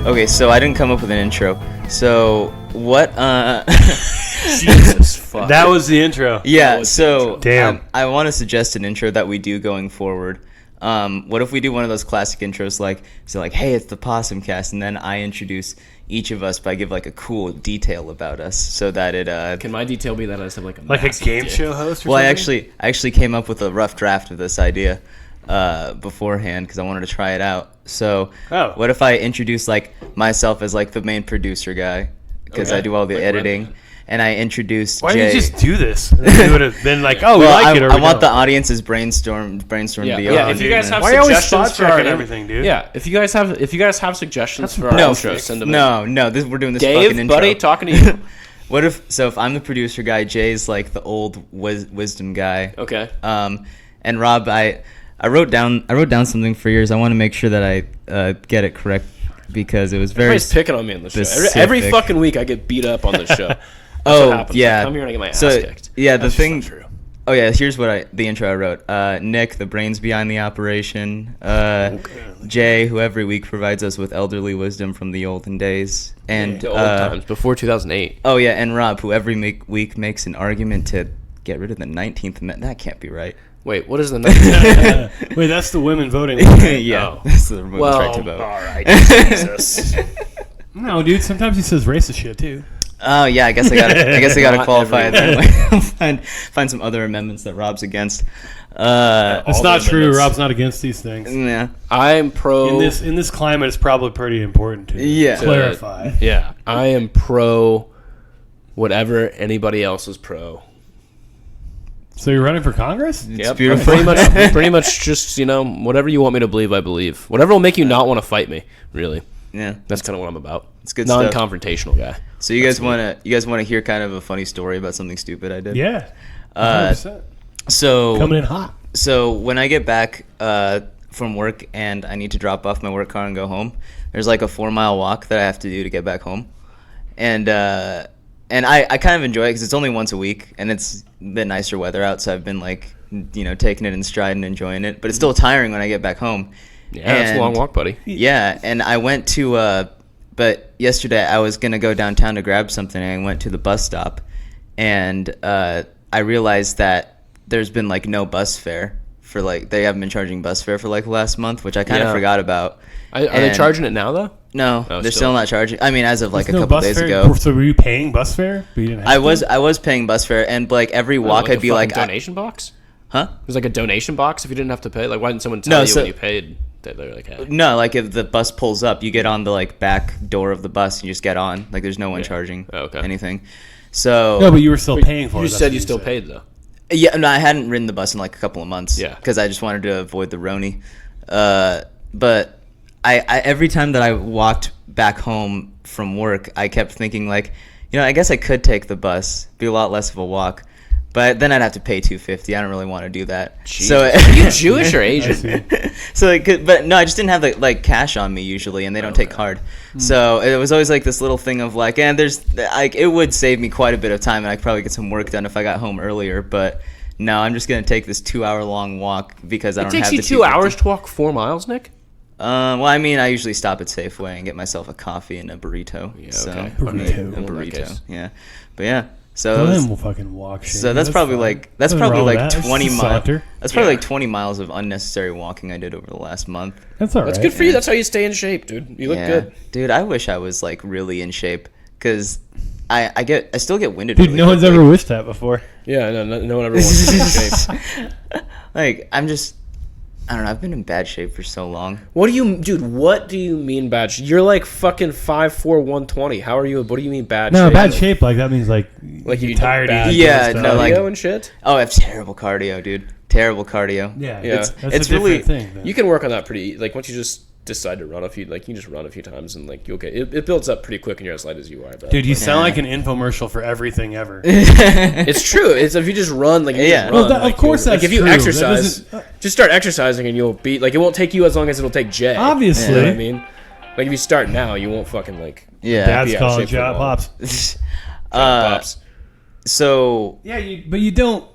Okay, so I didn't come up with an intro. So what? Jesus fuck. That was the intro. Yeah. So Damn. I want to suggest an intro that we do going forward. What if we do one of those classic intros like hey, it's the Possum Cast, and then I introduce each of us by give like a cool detail about us, so that it Can my detail be that I just have like a game dick? show host or well, something? I actually came up with a rough draft of this idea beforehand because I wanted to try it out. So what if I introduce like myself as like the main producer guy because I do all the Like editing, and I introduced Why Jay. didn't you just do this? It would have been like, oh, we like it. Or I we want don't. the audience's brainstorm Yeah, beyond. if you guys have Why are you always suggestions spot for our checking everything, dude? Yeah, if you guys have suggestions for our no, intro, send them in. no, we're doing this fucking Dave, intro. buddy, talking to you. What if I'm the producer guy, Jay's like the old wisdom guy. Okay. And Rob, I wrote down something for yours. I want to make sure that I get it correct because it was very Everybody's picking on me on the show. specific. Every fucking week I get beat up on the show. That's Oh what happens. yeah. I come here and I get my ass so, kicked. Yeah, the That's thing. just not true. Oh yeah, here's what the intro I wrote. Nick, the brains behind the operation. Jay, who every week provides us with elderly wisdom from the olden days, and The old times before 2008. oh yeah, and Rob, who every week makes an argument to get rid of the 19th Amendment. That can't be right. Wait, what is the Wait, that's the women voting. Yeah, Oh. that's the women's Well, right to vote. all right, Jesus. No, dude. Sometimes he says racist shit too. Oh yeah, I guess I gotta Not qualify it everyone. that way. find some other amendments that Rob's against. That's All not the true. amendments. Rob's not against these things. Yeah, I'm pro. In this climate, it's probably pretty important to Yeah. clarify. Yeah, I am pro. Whatever anybody else is pro. So you're running for Congress? it's Yep, beautiful. pretty much just whatever you want me to believe, I believe. Whatever will make you not want to fight me. Really, Yeah, that's kind of what I'm about. it's good stuff. Non-confrontational guy. So you guys wanna hear kind of a funny story about something stupid I did? Yeah. Uh, 100%. So Coming in hot. So when I get back from work and I need to drop off my work car and go home, there's like a 4-mile walk that I have to do to get back home, and I kind of enjoy it because it's only once a week and it's a bit nicer weather out, so I've been like taking it in stride and enjoying it, but it's still tiring when I get back home. Yeah, it's a long walk, buddy. Yeah, and I went to but yesterday I was gonna go downtown to grab something, and I went to the bus stop, and I realized that there's been like no bus fare for like they haven't been charging bus fare for like the last month, which I kind of forgot about. Are they charging it now though? No, Oh, they're still. still not charging. I mean, as of like There's a no couple bus days fare? ago, So were you paying bus fare? But you didn't have I was paying bus fare, and like every walk I'd be like, donation box. huh? There's like a donation box if you didn't have to pay. Like, why didn't someone tell No, you so- when you paid that they're like, hey. No, like if the bus pulls up, you get on the like back door of the bus and you just get on. Like there's no one charging Oh, okay. anything. So No, but you were still paying for it. You That's said what you still paid though. yeah, no, I hadn't ridden the bus in like a couple of months. Yeah. because I just wanted to avoid the Roni. But I every time that I walked back home from work, I kept thinking like, I guess I could take the bus, be a lot less of a walk, but then I'd have to pay $250. I don't really want to do that. So Are you Jewish or I Asian? see. so like, but no, I just didn't have the like cash on me usually, and they don't take card. So it was always like this little thing of like, and there's like it would save me quite a bit of time, and I could probably get some work done if I got home earlier. But no, I'm just gonna take this 2-hour long walk because I It don't takes have you the 2 hours to walk 4 miles, Nick. Well, I mean, I usually stop at Safeway and get myself a coffee and a burrito. Yeah, so, okay. Burrito. a In that burrito. case. Yeah, but yeah. So Go it was- ahead, we'll fucking walk. Shane. so that's probably fine. like that's Nothing probably wrong with like that. It's 20 just a miles. saunter. That's probably like 20 miles of unnecessary walking I did over the last month. That's all right. That's good for you. That's how you stay in shape, dude. You look Yeah. good. Dude. I wish I was like really in shape because I still get winded. Dude, really no one's quickly. ever wished that before. Yeah, no one ever wants to be in shape. Like I don't know. I've been in bad shape for so long. What do you mean bad shape? You're like fucking 5'4", 120. How are you? What do you mean bad No, shape? bad shape. Like that means like Like you're you tired. bad- of Yeah, doing no, stuff. like- Cardio and shit. Oh, I have terrible cardio, dude. Terrible cardio. yeah, Yeah. That's It's a different really- thing. Then. You can work on that pretty. Like once you just decide to run a few, like you can just run a few times and like you'll get it builds up pretty quick and you're as light as you are. I bet. Dude, you sound like an infomercial for everything ever. It's true. It's if you just run, like you Yeah. just Well, run, that- of like, course you'll- like that's if you true. That exercise, doesn't- just start exercising and you'll be like it won't take you as long as it'll take Jay. Obviously. You know what I mean? Like if you start now, you won't fucking like Yeah. Dad's Yeah, calling shape for shot the ball. pops. pops. So Yeah, but you don't.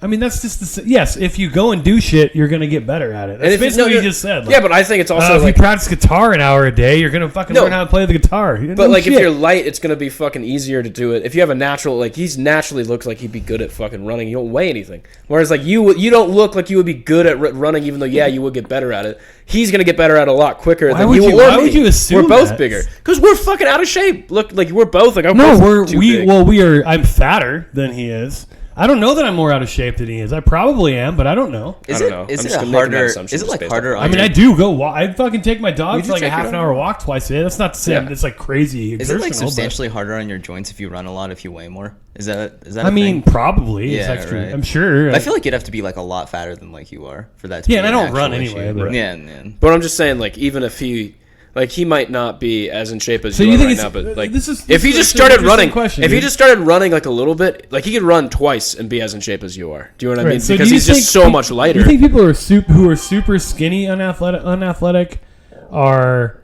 I mean, that's just yes. If you go and do shit, you're gonna get better at it. That's basically what you just said. Like, yeah, but I think it's also if you practice guitar an hour a day, you're gonna fucking learn how to play the guitar. But like, if you're light, it's gonna be fucking easier to do it. If you have a natural, like, he's naturally looks like he'd be good at fucking running. You don't weigh anything. Whereas like you don't look like you would be good at running, even though you would get better at it. He's gonna get better at it a lot quicker than you will. Why would you assume we're both bigger? Because we're fucking out of shape. Look, like we're both like we are. I'm fatter than he is. I don't know that I'm more out of shape than he is. I probably am, but I don't know. Is it harder? Is it like harder? I mean, I do go. I fucking take my dog for like a half an hour walk twice a day. That's not to say it's like crazy. Is it like substantially harder on your joints if you run a lot? If you weigh more, is that? I mean, probably. Yeah, right. I'm sure. I feel like you'd have to be like a lot fatter than like you are for that. To yeah, and I don't run anyway. But. Yeah. But I'm just saying, like, even if he. Like, he might not be as in shape as you are think right now, but like, if he just started running, he just started running like a little bit, like he could run twice and be as in shape as you are. Do you know what I mean? So because he's just so much lighter. Do you think people who are super skinny, unathletic, are?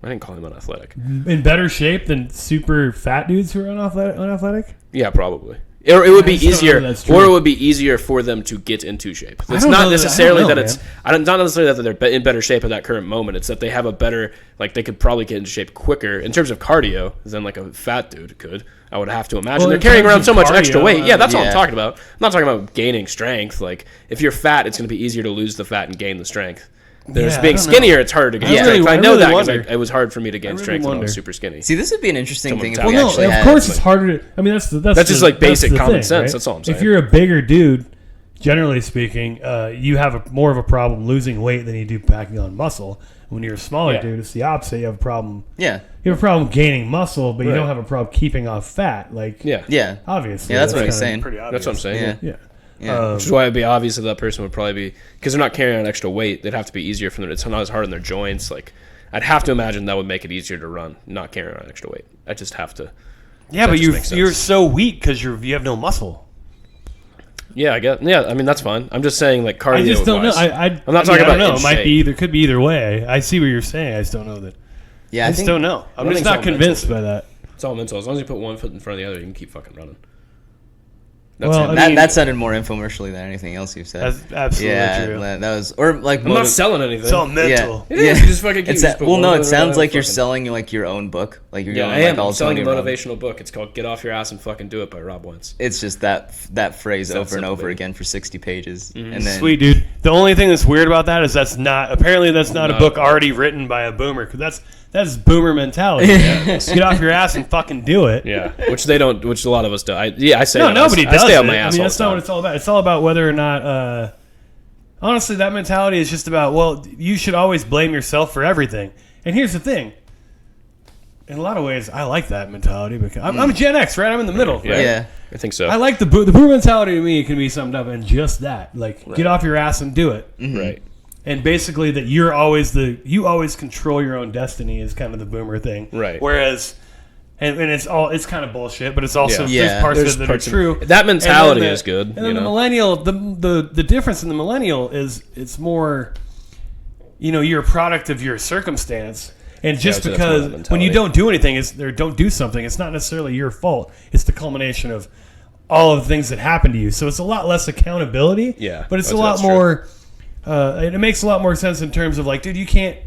I didn't call him unathletic. In better shape than super fat dudes who are unathletic? Yeah, probably. Or it would be easier, or it would be easier for them to get into shape. It's not necessarily that it's not necessarily that they're in better shape at that current moment. It's that they have a better, like they could probably get into shape quicker in terms of cardio than like a fat dude could. I would have to imagine they're carrying around so much extra weight. Yeah, that's all I'm talking about. I'm not talking about gaining strength. Like if you're fat, it's going to be easier to lose the fat and gain the strength. There's being skinnier, it's harder to gain strength. I know that because it was hard for me to gain strength when I was super skinny. See, this would be an interesting thing if we of actually had. course it's harder to, I mean, that's just like basic common sense. Right? That's all I'm saying. If you're a bigger dude, generally speaking, you have more of a problem losing weight than you do packing on muscle. When you're a smaller dude, it's the opposite. You have a problem. Yeah. You have a problem gaining muscle, but you don't have a problem keeping off fat. Like, yeah. Obviously. Yeah, that's what he's saying. That's what I'm saying. Yeah. Yeah. Which is why it'd be obvious that that person would probably be, because they're not carrying on extra weight, they'd have to be easier for them. It's not as hard on their joints. Like, I'd have to imagine that would make it easier to run, not carrying on extra weight. I just have to. Yeah, but you're so weak because you have no muscle. Yeah, I get. Yeah, I mean that's fine. I'm just saying like cardio. I just don't know. I'm not talking about. It might be either. Could be either way. I see what you're saying. I just don't know that. Yeah, I just don't know. I'm just not convinced by that. It's all mental. As long as you put one foot in front of the other, you can keep fucking running. That sounded more infomercially than anything else you've said. That's absolutely true. That was, or like I'm not selling anything. It's all mental. Yeah. You just fucking keep it sounds like you're selling like your own book. Like you're I'm selling a motivational book. It's called "Get Off Your Ass and Fucking Do It" by Rob Wentz. It's just that phrase over and over again for 60 pages. Mm-hmm. And then, sweet dude. The only thing that's weird about that is that's not a book already written by a boomer, because that's boomer mentality. Get off your ass and fucking do it. Yeah, which they don't. Which a lot of us do. I say nobody does. I stay on my ass. I mean, that's not what it's all about. It's all about whether or not. Honestly, that mentality is just about, well, you should always blame yourself for everything. And here's the thing. In a lot of ways, I like that mentality because I'm Gen X, right? I'm in the middle, right? Yeah, I think so. I like the boomer mentality. To me, can be summed up in just that: like, get off your ass and do it. Mm-hmm. Right. And basically that you always control your own destiny is kind of the boomer thing. Right. Whereas, and it's kind of bullshit, but it's also, there's parts of it that are true. That mentality is good. And then the millennial, the difference in the millennial is it's more, you're a product of your circumstance. And just because when you don't do anything or don't do something, it's not necessarily your fault. It's the culmination of all of the things that happen to you. So it's a lot less accountability. Yeah. But it's a lot more... it makes a lot more sense in terms of like, dude, you can't.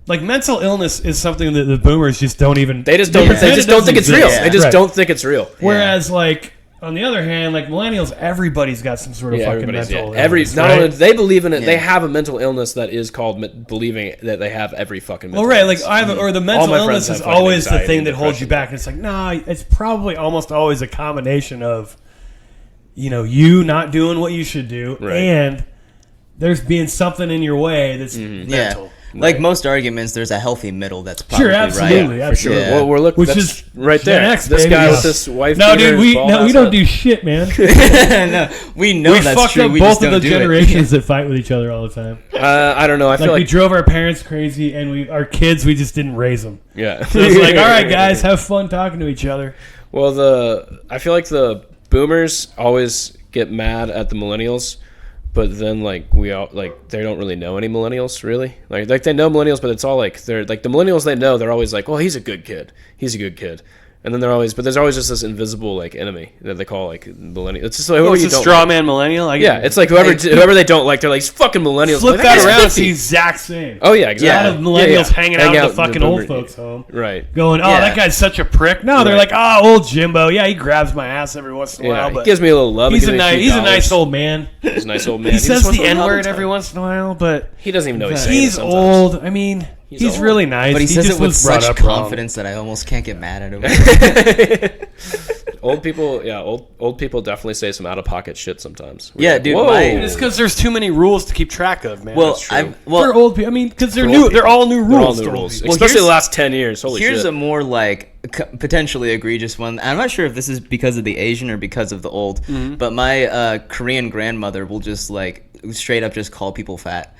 Like, mental illness is something that the boomers just don't even. They just don't think it's real. They just don't think it's real. Whereas, like, on the other hand, like millennials, everybody's got some sort of fucking mental illness. Not only they believe in it, they have a mental illness that is called believing that they have every fucking mental illness. Like the mental illness is always the thing that holds you back. And it's like, nah, it's probably almost always a combination of, you not doing what you should do and there's being something in your way that's mental. Yeah. Like most arguments, there's a healthy middle that's probably absolutely, right. For sure. Yeah. Well, we're looking, which is right there. Next, this guy with this wife. No, dude, we don't do shit, man. No, we know that's fucked true. Up we both just of don't the do generations that fight with each other all the time. I don't know. I feel like we drove our parents crazy, and our kids, we just didn't raise them. Yeah. So it's like, all right, guys, have fun talking to each other. Well, I feel like the boomers always get mad at the millennials. But then, like, they don't really know any millennials, really. Like they know millennials, but it's all like they're like the millennials they know. They're always like, well, he's a good kid. He's a good kid. And then there's always just this invisible like enemy that they call like millennial. It's just like it's a straw man millennial. It's like whoever they don't like, they're like fucking millennials. Flip like, that around, it's the exact same. Oh yeah, exactly. A lot of millennials hanging out at the fucking old folks' home, right? Going, that guy's such a prick. No, they're like, old Jimbo. Yeah, he grabs my ass every once in a while, but he gives me a little love. He's a nice old man. He's a nice old man. He says the N-word every once in a while, but he doesn't even know he's saying it sometimes. Old. I mean. He's really nice, but he says just it with such confidence that I almost can't get mad at him. Old people definitely say some out of pocket shit sometimes. Yeah, dude. It's because there's too many rules to keep track of, man. Well, for old people, I mean, because they're new. They're all new rules. Especially the last 10 years. Holy shit. Here's a more like potentially egregious one. I'm not sure if this is because of the Asian or because of the old, but my Korean grandmother will just like straight up just call people fat.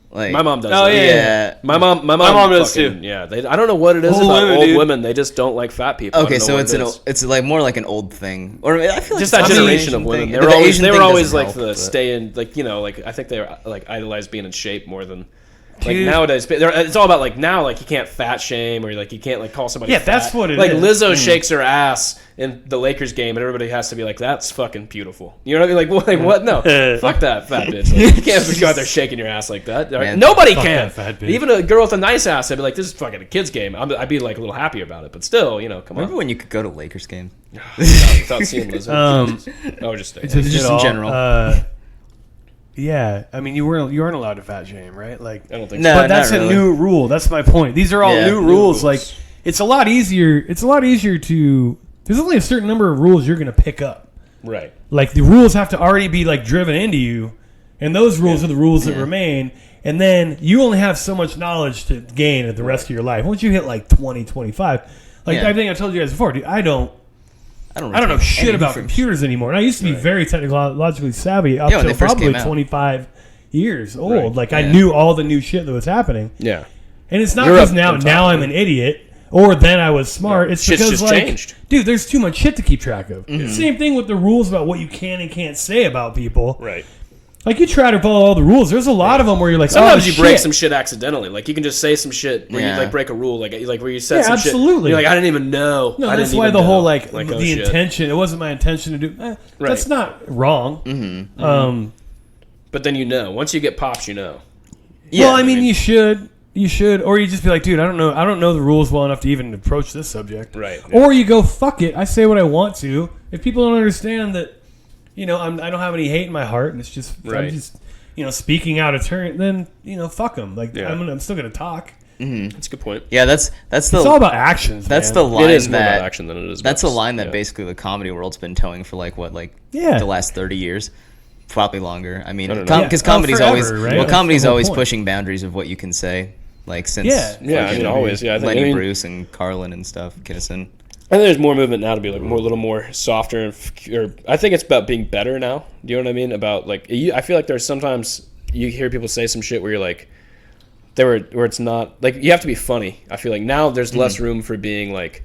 Like, my mom does. Oh yeah. My mom does too. Yeah, I don't know what it is about old women. They just don't like fat people. Okay, so it's like more like an old thing, or I feel like just that generation of women. They were always like the stay in, like like I think they were like idolized being in shape more than. Like nowadays, it's all about like now, like you can't fat shame or like you can't like call somebody. Yeah, fat. that's what it is. Like Lizzo shakes her ass in the Lakers game, and everybody has to be like, "That's fucking beautiful." You know what I mean? Like what? No, fuck that fat bitch. Like, you can't just go out there shaking your ass like that. Man, nobody can. Even a girl with a nice ass, I'd be like, "This is fucking a kid's game." I'd be like a little happy about it, but still, come on. Remember when you could go to Lakers game without seeing Lizzo? Just in general. Yeah, I mean, you aren't allowed to fat shame, right? Like, I don't think so. But that's a new rule. That's my point. These are all new rules. Like, it's a lot easier. It's a lot easier to. There's only a certain number of rules you're going to pick up. Right. Like the rules have to already be like driven into you, and those rules are the rules that remain. And then you only have so much knowledge to gain at the rest of your life. Once you hit like 20, 25, I think I told you guys before, dude, I don't know shit about computers anymore. And I used to be very technologically savvy up till probably 25 years old. Right. Like I knew all the new shit that was happening. Yeah. And it's not because now I'm an idiot or then I was smart. It's Shit's because just changed. Dude, there's too much shit to keep track of. Mm-hmm. Same thing with the rules about what you can and can't say about people. Right. Like, you try to follow all the rules. There's a lot of them where you're like, sometimes you break some shit accidentally. Like, you can just say some shit where you, like, break a rule. Like where you said some absolutely. shit. You're like, I didn't even know. No, that's why the whole, the intention, it wasn't my intention to do. Right. That's not wrong. Mm-hmm. But then once you get pops, Yeah. Well, I mean, you should. You should. Or you just be like, dude, I don't know the rules well enough to even approach this subject. Right. Yeah. Or you go, fuck it. I say what I want to. If people don't understand that, I don't have any hate in my heart, and it's just I'm just speaking out of turn. Then fuck them. Like I'm still gonna talk. Mm-hmm. That's a good point. Yeah, that's the. It's all about actions. That's man. the line. It is more about action than it is. That's a line that basically the comedy world's been towing for the last 30 years, probably longer. I mean, because comedy's always comedy's always pushing boundaries of what you can say. Like since always Lenny Bruce and Carlin and stuff, Kinnison. I think there's more movement now to be like a little more softer, or I think it's about being better now. Do you know what I mean? About like, I feel like there's sometimes you hear people say some shit where you're like, where it's not like you have to be funny. I feel like now there's less room for being like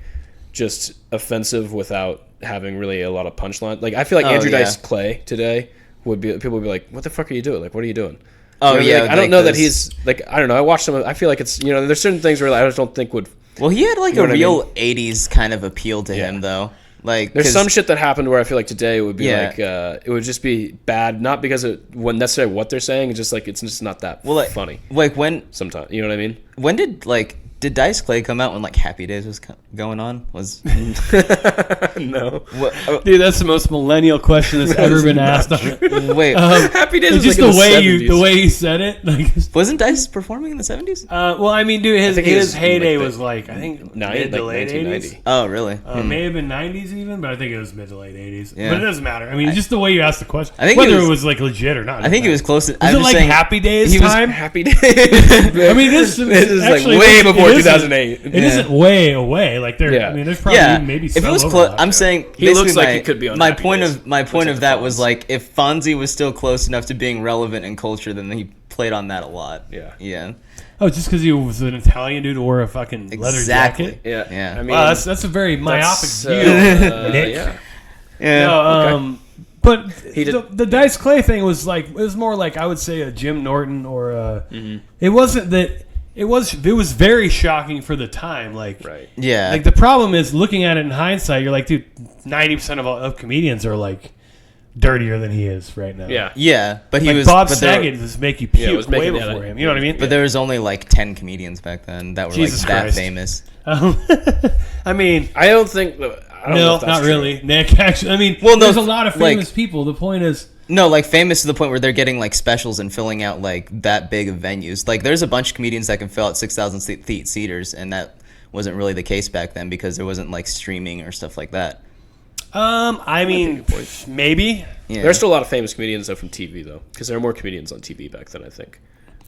just offensive without having really a lot of punchline. Like I feel like Andrew Dice Clay today people would be like, what the fuck are you doing? Like, what are you doing? Oh yeah, like, I don't know that he's like, I don't know. I watched some. I feel like it's there's certain things where I just don't think would. Well, he had like a real '80s kind of appeal to him, though. Like, there's some shit that happened where I feel like today would be like, it would just be bad, not because it wasn't necessarily what they're saying. It's just like it's just not that funny. Like when sometimes, you know what I mean? When did Did Dice Clay come out when like Happy Days was going on? No. Dude, that's the most millennial question that's ever been asked. Wait, Happy Days was just like the way you said it. Like, wasn't Dice performing in the 70s? Well, I mean, dude, his heyday was like I think mid to late 80s. Oh, really? May have been 90s even, but I think it was mid to late 80s. Yeah. But it doesn't matter. I mean, just the way you asked the question, I think whether it was like legit or not. I think it was close. Was it like Happy Days time? Happy Days. I mean, this is like way before 2008. It isn't way away. Like there, I mean, there's probably maybe some. If it was close, I'm saying he looks like he could be on. My point of that was like if Fonzie was still close enough to being relevant in culture, then he played on that a lot. Yeah. Oh, just because he was an Italian dude who wore a fucking leather jacket. Yeah. I mean, that's a very myopic view, Nick. Yeah. No, but the Dice Clay thing was like it was more like I would say a Jim Norton or it wasn't that It was very shocking for the time. Like, Right. Yeah. Like the problem is looking at it in hindsight. You're like, dude, 90% of comedians are like dirtier than he is right now. Yeah. Yeah, but he Like was Bob but there- Saget was make you puke it was way making before that- him. You know what I mean? But there was only like 10 comedians back then that were Jesus like that Christ. famous. I mean, I don't think. I don't know no, if that's not true. really. Nick, actually, I mean, Well, no, there's a lot of like- famous people. The point is, No, like famous to the point where they're getting like specials and filling out like that big of venues. Like there's a bunch of comedians that can fill out 6,000 seat theaters, and that wasn't really the case back then because there wasn't like streaming or stuff like that. I mean, maybe. Yeah. There's still a lot of famous comedians though from TV though, because there were more comedians on TV back then. I think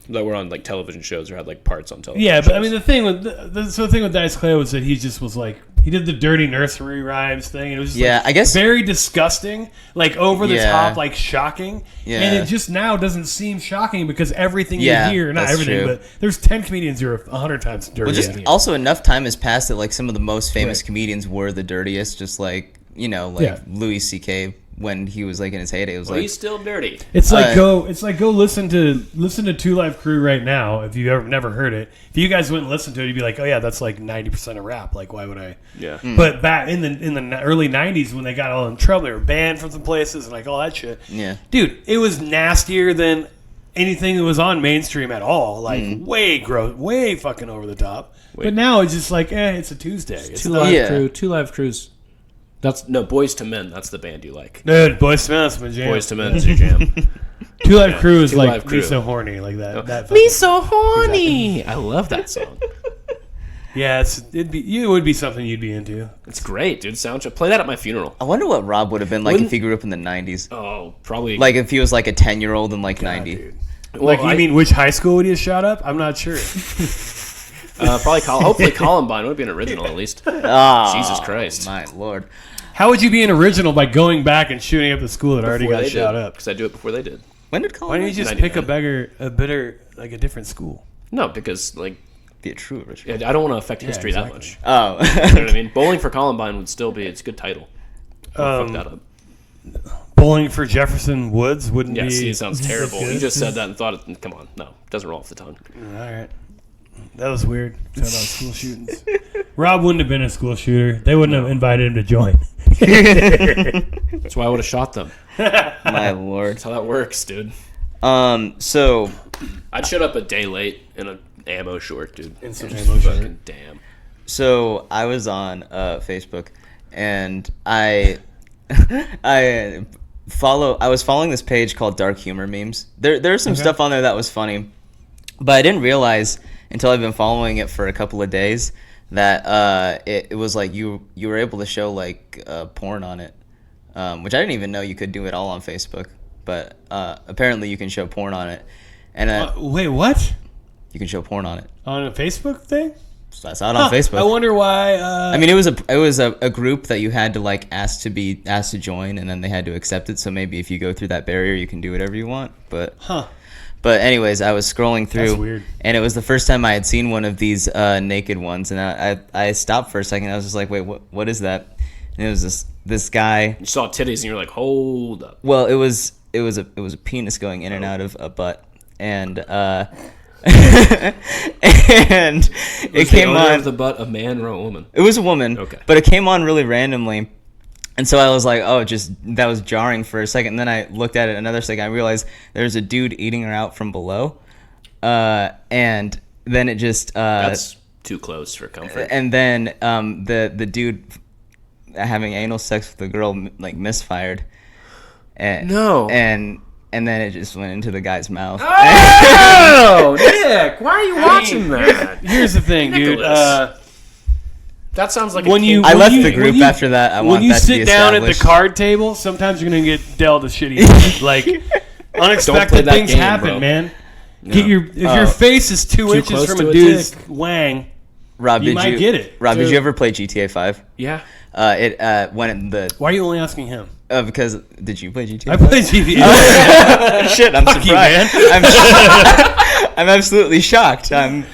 that were on like television shows or had like parts on television. Yeah, but I shows. mean, the thing with the thing with Dice Clay was that he just was like he did the dirty nursery rhymes thing, and it was just Yeah, like, I guess- very disgusting, like over the Yeah. top, like shocking. Yeah. And it just now doesn't seem shocking because everything Yeah, you hear, not that's everything, true. but there's 10 comedians who are 100 times dirtier. Well, just than he is. also enough time has passed that like some of the most famous Right. comedians were the dirtiest. Just like like Yeah. Louis C.K. when he was like in his heyday, it was Well, like he's still dirty. It's like Uh, go listen to Two Live Crew right now. If you ever never heard it, if you guys wouldn't listen to it, you'd be like, oh yeah, that's like 90% of rap. Like why would I? Yeah. But back in the early 90s when they got all in trouble, they were banned from some places and like all that shit. Yeah. Dude, it was nastier than anything that was on mainstream at all. Like way gross, way fucking over the top. But now it's just like, it's a Tuesday. It's Two not, Live Yeah. Crew. Two Live Crews. That's no Boys to Men. That's the band you like. dude, Boys to Men, that's my jam. Boys to Men is your jam. Two Live Crew is Two like Live Crew. me so horny like that. That Me so horny. I love that song. yeah, it would be something you'd be into. It's great, dude. Soundtrack. Play that at my funeral. I wonder what Rob would have been like Wouldn't- if he grew up in the 90s. Oh, probably. Like if he was like a 10-year-old in like 90. Dude. well, Like, you mean which high school would he have shot up? I'm not sure. probably hopefully Columbine would be an original at least. Oh, Jesus Christ. my lord. How would you be an original by going back and shooting up the school that already got shot up? Because I do it before they did. When did Why Columbine don't you just 99. pick a different school? No, because like be a true original? I don't want to affect history exactly. that much. Oh. You know what I mean? Bowling for Columbine would still be. It's a good title. Don't fuck that up. Bowling for Jefferson Woods wouldn't Yeah, be. see, it sounds terrible. good. You just said that and thought it. Come on, no, it doesn't roll off the tongue. All right. That was weird. Talking about school shootings. Rob wouldn't have been a school shooter. They wouldn't have invited him to join. That's why I would have shot them. My lord. That's how that works, dude. So I'd showed up a day late in an ammo short, dude. In some ammo short. Fucking damn. So I was on Facebook, and I was following this page called Dark Humor Memes. There's some stuff on there that was funny, but I didn't realize until I've been following it for a couple of days that it was like you were able to show like porn on it, which I didn't even know you could do it all on Facebook, but apparently you can show porn on it, and Wait, what? you can show porn on it. On a Facebook thing? So I saw it on Facebook. I wonder why. I mean, it was a group that you had to like ask to join, and then they had to accept it. So maybe if you go through that barrier, you can do whatever you want. But But anyways, I was scrolling through, That's weird. and it was the first time I had seen one of these naked ones, and I stopped for a second. I was just like, wait, what is that? And it was this guy. You saw titties and you're like, hold up. Well, it was a penis going in and out of a butt, and and it came the owner on of the butt, a man or a woman? It was a woman. Okay. But it came on really randomly. And so I was like, oh, that was jarring for a second. And then I looked at it another second. I realized there's a dude eating her out from below. And then it just... That's too close for comfort. And then the dude having anal sex with the girl, like, misfired. And, No. And then it just went into the guy's mouth. Oh, Nick, why are you watching that? Here's the thing, dude. Nicholas. That sounds like when a you I when left you- the when group you- after that. I when want you that to be sit down at the established. card table, sometimes you're gonna get dealt a shitty like unexpected that things game, happen, bro. man. If your face is 2 inches close from to a a dude's dick. wang, Rob, you did might get it. Rob, did Dude. you ever play GTA 5? Yeah. It when the Why are you only asking him? because did you play GTA? I play GTA. Shit, I'm Fuck you, surprised. I'm absolutely shocked. I'm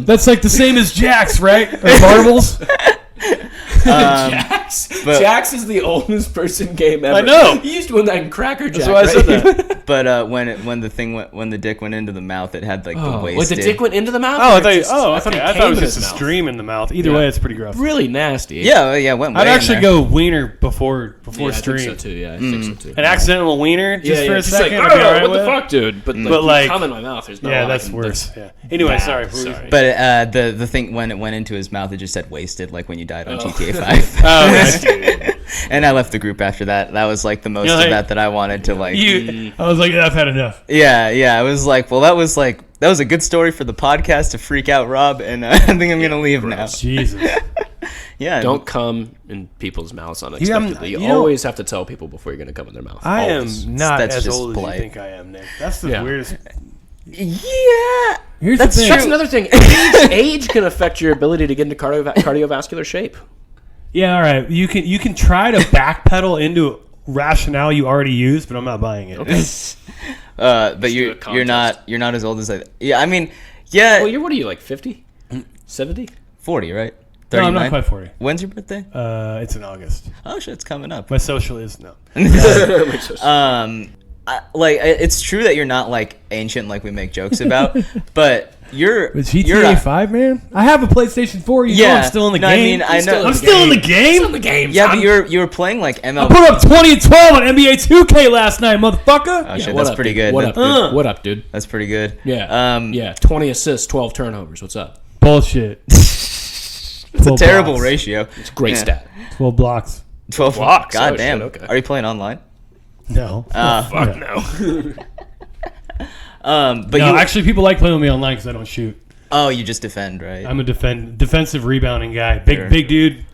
That's like the same as Jax, right? Or Marbles. Jax. but- Jax is the oldest person game ever. I know. He used to win that in Cracker Jack. That's why I said right? that. But when the dick went into the mouth, it had like the wasted. Wait, the dick went into the mouth? Oh, I thought thought it was just a stream in the mouth. Either way, it's pretty gross. Really nasty. Yeah, went. I'd actually go wiener before stream. I think so too. Yeah, I think so too. An accidental wiener just for a second. Like, what the fuck, dude? But like, come in my mouth. There's no. Yeah, that's worse. Yeah. Anyway, sorry. But the thing when it went into his mouth, it just said wasted, like when you died on GTA 5. And I left the group after that. That was like the most of that I wanted to like. I was like, I've had enough. Yeah. I was like, well, that was a good story for the podcast to freak out Rob, and I think I'm gonna leave now. Jesus. Yeah. Don't come in people's mouths unexpectedly. You always have to tell people before you're gonna come in their mouth. I always. am not That's as just old polite. as you think I am, Nick. That's the weirdest. Yeah. Here's That's the thing. That's another thing. Age can affect your ability to get into cardiovascular shape. Yeah, all right. You can try to backpedal into rationale you already used, but I'm not buying it. Okay. But you're not as old as I. Yeah, I mean, yeah. Well, what are you like 50, 70? 40, right? 39? No, I'm not quite 40. When's your birthday? It's in August. Oh shit, it's coming up. My social is no. It's true that you're not like ancient like we make jokes about, but you're With GTA 5, man. I have a PlayStation 4. You know I'm still in the game. I know. I'm still in the game. Still in the game. Yeah, but you were playing like ML. I put up 20 and 12 on NBA 2K last night, motherfucker. Oh shit, that's pretty good. What up, dude? That's pretty good. Yeah. 20 assists, 12 turnovers. What's up? Bullshit. It's a terrible ratio. It's a great stat. 12 blocks. 12 blocks. God damn. Shit, okay. Are you playing online? No. Fuck no. But actually, people like playing with me online because I don't shoot. Oh, you just defend, right? I'm a defensive rebounding guy. Big dude.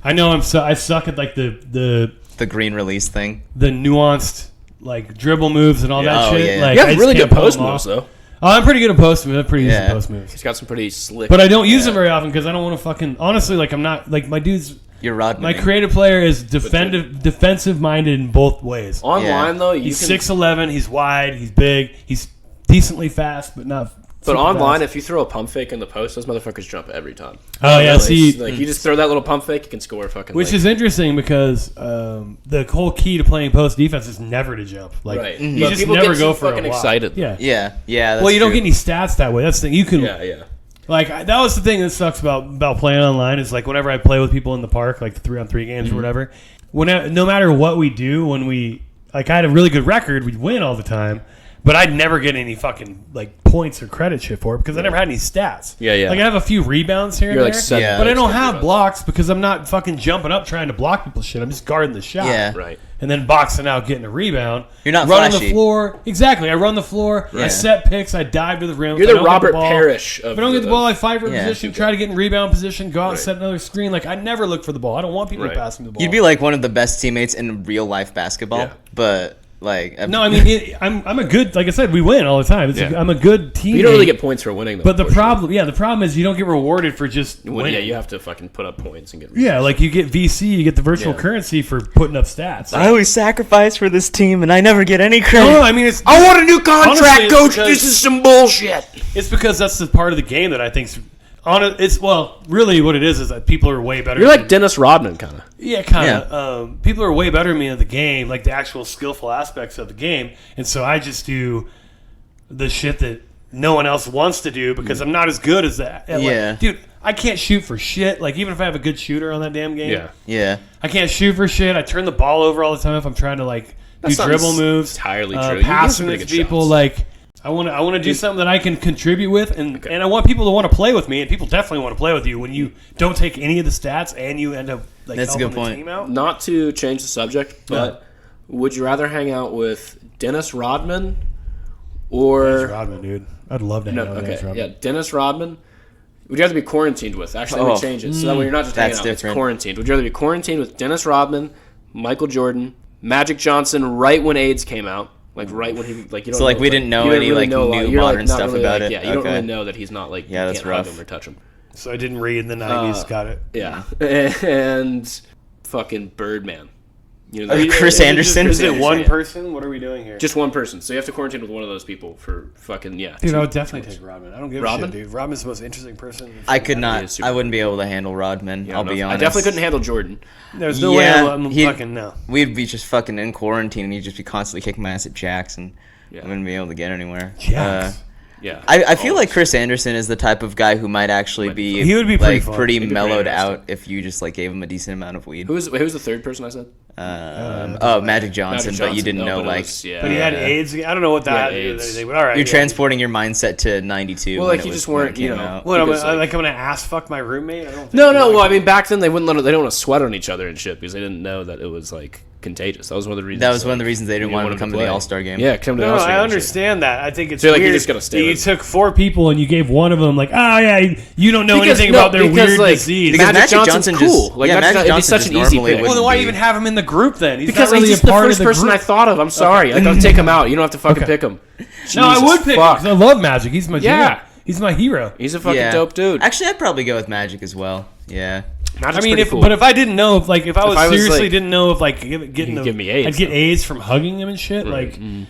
I know I suck at like the green release thing. The nuanced like dribble moves and all that shit. Yeah. Like, You have really good post moves though. Oh, I'm pretty good at post moves. I'm pretty easy at post moves. He's got some pretty slick. But I don't use them very often because I don't want to fucking. Honestly, like I'm not like my dude's. You're Rodman. My creative player is defensive minded in both ways. Online though, he's 6'11", he's wide, he's big, he's decently fast, but not. But online, if you throw a pump fake in the post, those motherfuckers jump every time. Oh yeah, see, like you just throw that little pump fake, you can score fucking. Which is interesting because the whole key to playing post defense is never to jump. Like you just never go for fucking a excited. Yeah. That's well, you don't true. get any stats that way. That's the thing. You can. Yeah. Like that was the thing that sucks about playing online is like whenever I play with people in the park, like the 3-on-3 games or whatever. No matter what we do, when we I had a really good record, we'd win all the time. But I'd never get any fucking like points or credit shit for it because I never had any stats. Yeah. Like I have a few rebounds here and there, but I don't have blocks because I'm not fucking jumping up trying to block people's shit. I'm just guarding the shot. Yeah. Right. And then boxing out, getting a rebound. You're not running flashy. the floor. Exactly. I run the floor. Yeah. I set picks. I dive to the rim. You're the Robert Parrish. If I don't get the ball, I fight for position, try to get in rebound position, go out and set another screen. Like I never look for the ball. I don't want people to pass me the ball. You'd be like one of the best teammates in real life basketball, but. No, I mean, I'm a good, like I said, we win all the time. I'm a good teammate. You don't really get points for winning, though. But the problem is you don't get rewarded for just winning. Yeah, you have to fucking put up points and get. Yeah, like you get VC, you get the virtual currency for putting up stats. I always sacrifice for this team, and I never get any credit. No, I mean, I want a new contract, coach. This is some bullshit. It's because that's the part of the game that I think's really what it is that people are way better. You're like Dennis Rodman, kind of. Yeah, kind of. People are way better than me at the game, like the actual skillful aspects of the game, and so I just do the shit that no one else wants to do because I'm not as good as that. Dude, I can't shoot for shit. Like even if I have a good shooter on that damn game, I can't shoot for shit. I turn the ball over all the time if I'm trying to do dribble moves. Entirely true. Passing with people shots. I want to do something that I can contribute with, and I want people to want to play with me, and people definitely want to play with you when you don't take any of the stats and you end up That's a good point. the team out. Not to change the subject, but would you rather hang out with Dennis Rodman or Dennis Rodman, dude? I'd love to hang out with Dennis Rodman. Yeah, Dennis Rodman. Would you have to be quarantined with? Actually, let me change it so that way you're not just hanging out. It's quarantined. Would you rather be quarantined with Dennis Rodman, Michael Jordan, Magic Johnson right when AIDS came out? Like right when he you don't. So we didn't know any new modern stuff about it. Yeah, you don't really know that he's not you that's can't rough. hug him or touch him. So I didn't read in the 90s. Got it. Yeah, and fucking Birdman. You know, Chris Anderson. Is it one person? What are we doing here? Just one person. So you have to quarantine with one of those people for fucking Dude, I would definitely take Rodman. I don't give a shit, dude. Rodman's the most interesting person. I could not. I wouldn't be able to handle Rodman. I'll be honest. I definitely couldn't handle Jordan. There's no way I'm fucking no. We'd be just fucking in quarantine, and he'd just be constantly kicking my ass at Jacks, and I wouldn't be able to get anywhere. Jacks. Yeah, I feel like Chris Anderson is the type of guy who might actually be he would be pretty mellowed out if you just like gave him a decent amount of weed. Who was the third person I said? Magic Johnson, but you didn't know but but he had AIDS. I don't know what that is. All right, you're transporting your mindset to 92. Well, like you just weren't, you know. What, I'm gonna ass fuck my roommate? I don't think no. Well, I mean, back then they don't want to sweat on each other and shit because they didn't know that it was like contagious. That was one of the reasons. That was one of the reasons they didn't want him to come to the All-Star game. Yeah, come to the All-Star game. I understand that. I think it's weird. Like you just gotta stay. You took 4 people and you gave one of them like, you don't know anything about their weird disease. Because Magic Johnson's cool. Like Magic Johnson's such an easy pick. Well, then why even have him in the group then? Because he's just the first person I thought of. I'm sorry. Like, I'll take him out. You don't have to fucking pick him. No, I would pick him. I love Magic. He's my hero. He's my hero. He's a fucking dope dude. Actually, I'd probably go with Magic as well. Yeah. Magic's but if I didn't know if I was seriously didn't know if like give me AIDS, I'd get AIDS from hugging him and shit. Right. Like,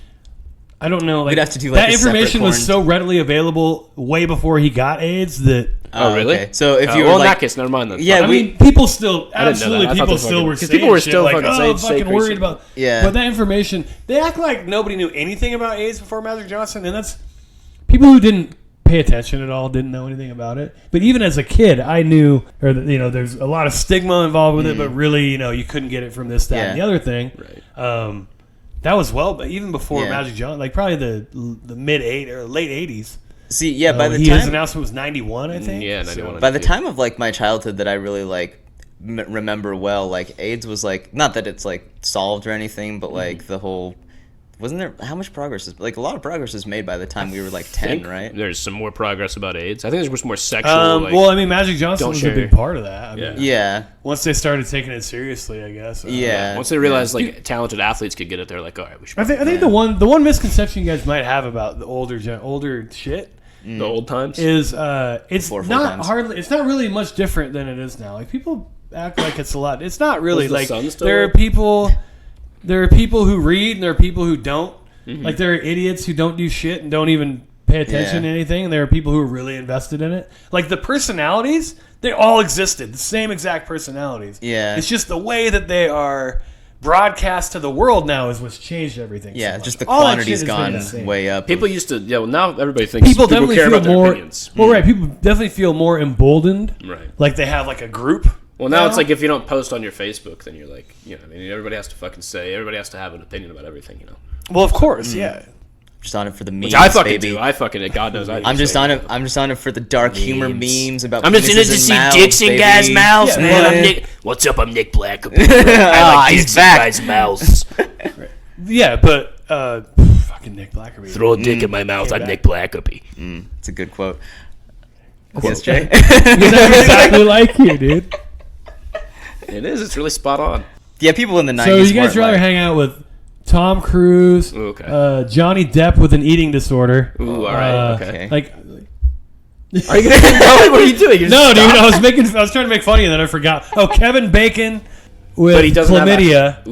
I don't know. Like, we'd have to do like that information was so readily available way before he got AIDS that. Oh, really? Okay. So if you were in that case, never mind then. Yeah, I mean, people still people still were saying people were still shit, like, fucking worried about. Yeah. But that information, they act like nobody knew anything about AIDS before Magic Johnson, and that's people who didn't pay attention at all, didn't know anything about it. But even as a kid, I knew, there's a lot of stigma involved with it, but really, you couldn't get it from this, that, and the other thing. Right. That was but even before Magic Johnson, like probably the mid or late 80s. See, by the time his announcement was 91, I think. Yeah, 91. So, by the time of like my childhood that I really like remember well, like AIDS was like not that it's like solved or anything, but like the whole. Wasn't there how much progress is like a lot of progress is made by the time we were like 10, right? There's some more progress about AIDS. I think there's more sexual. Well, I mean, Magic Johnson was a big part of that. I mean, once they started taking it seriously, I guess. Once they realized like talented athletes could get it, they're like, all right, we should. I think the one misconception you guys might have about the older shit, the old times, is it's not really much different than it is now. Like people act like it's a lot. It's not really like there are people. There are people who read and there are people who don't. Mm-hmm. Like there are idiots who don't do shit and don't even pay attention to anything. And there are people who are really invested in it. Like the personalities, they all existed. The same exact personalities. Yeah. It's just the way that they are broadcast to the world now is what's changed everything. Yeah, so just the quantity's gone way up. People used to, well, now everybody thinks people definitely care feel about more, their opinions. Well, right, people definitely feel more emboldened. Right. Like they have like a group. Well, now it's like if you don't post on your Facebook, then you're like, I mean, everybody has to fucking everybody has to have an opinion about everything, Well, of course, yeah. Just on it for the memes, which I fucking baby. do. I fucking, God knows I do. I'm just on it for the dark humor memes about. I'm just in it to see dicks in guys' mouths, man. I'm Nick. What's up? I'm Nick Blackaby. I like dicks in guys' mouths. Yeah, but fucking Nick Blackaby. Throw a dick in my mouth. I'm Nick Blackaby. It's a good quote. Yes, Jay. Exactly like you, dude. It is. It's really spot on. Yeah, people in the 90s. So you guys rather hang out with Tom Cruise, Johnny Depp with an eating disorder. Ooh, all right. Okay. Like, are you gonna what are you doing? No, dude. I was trying to make funny and then I forgot. Oh, Kevin Bacon with chlamydia.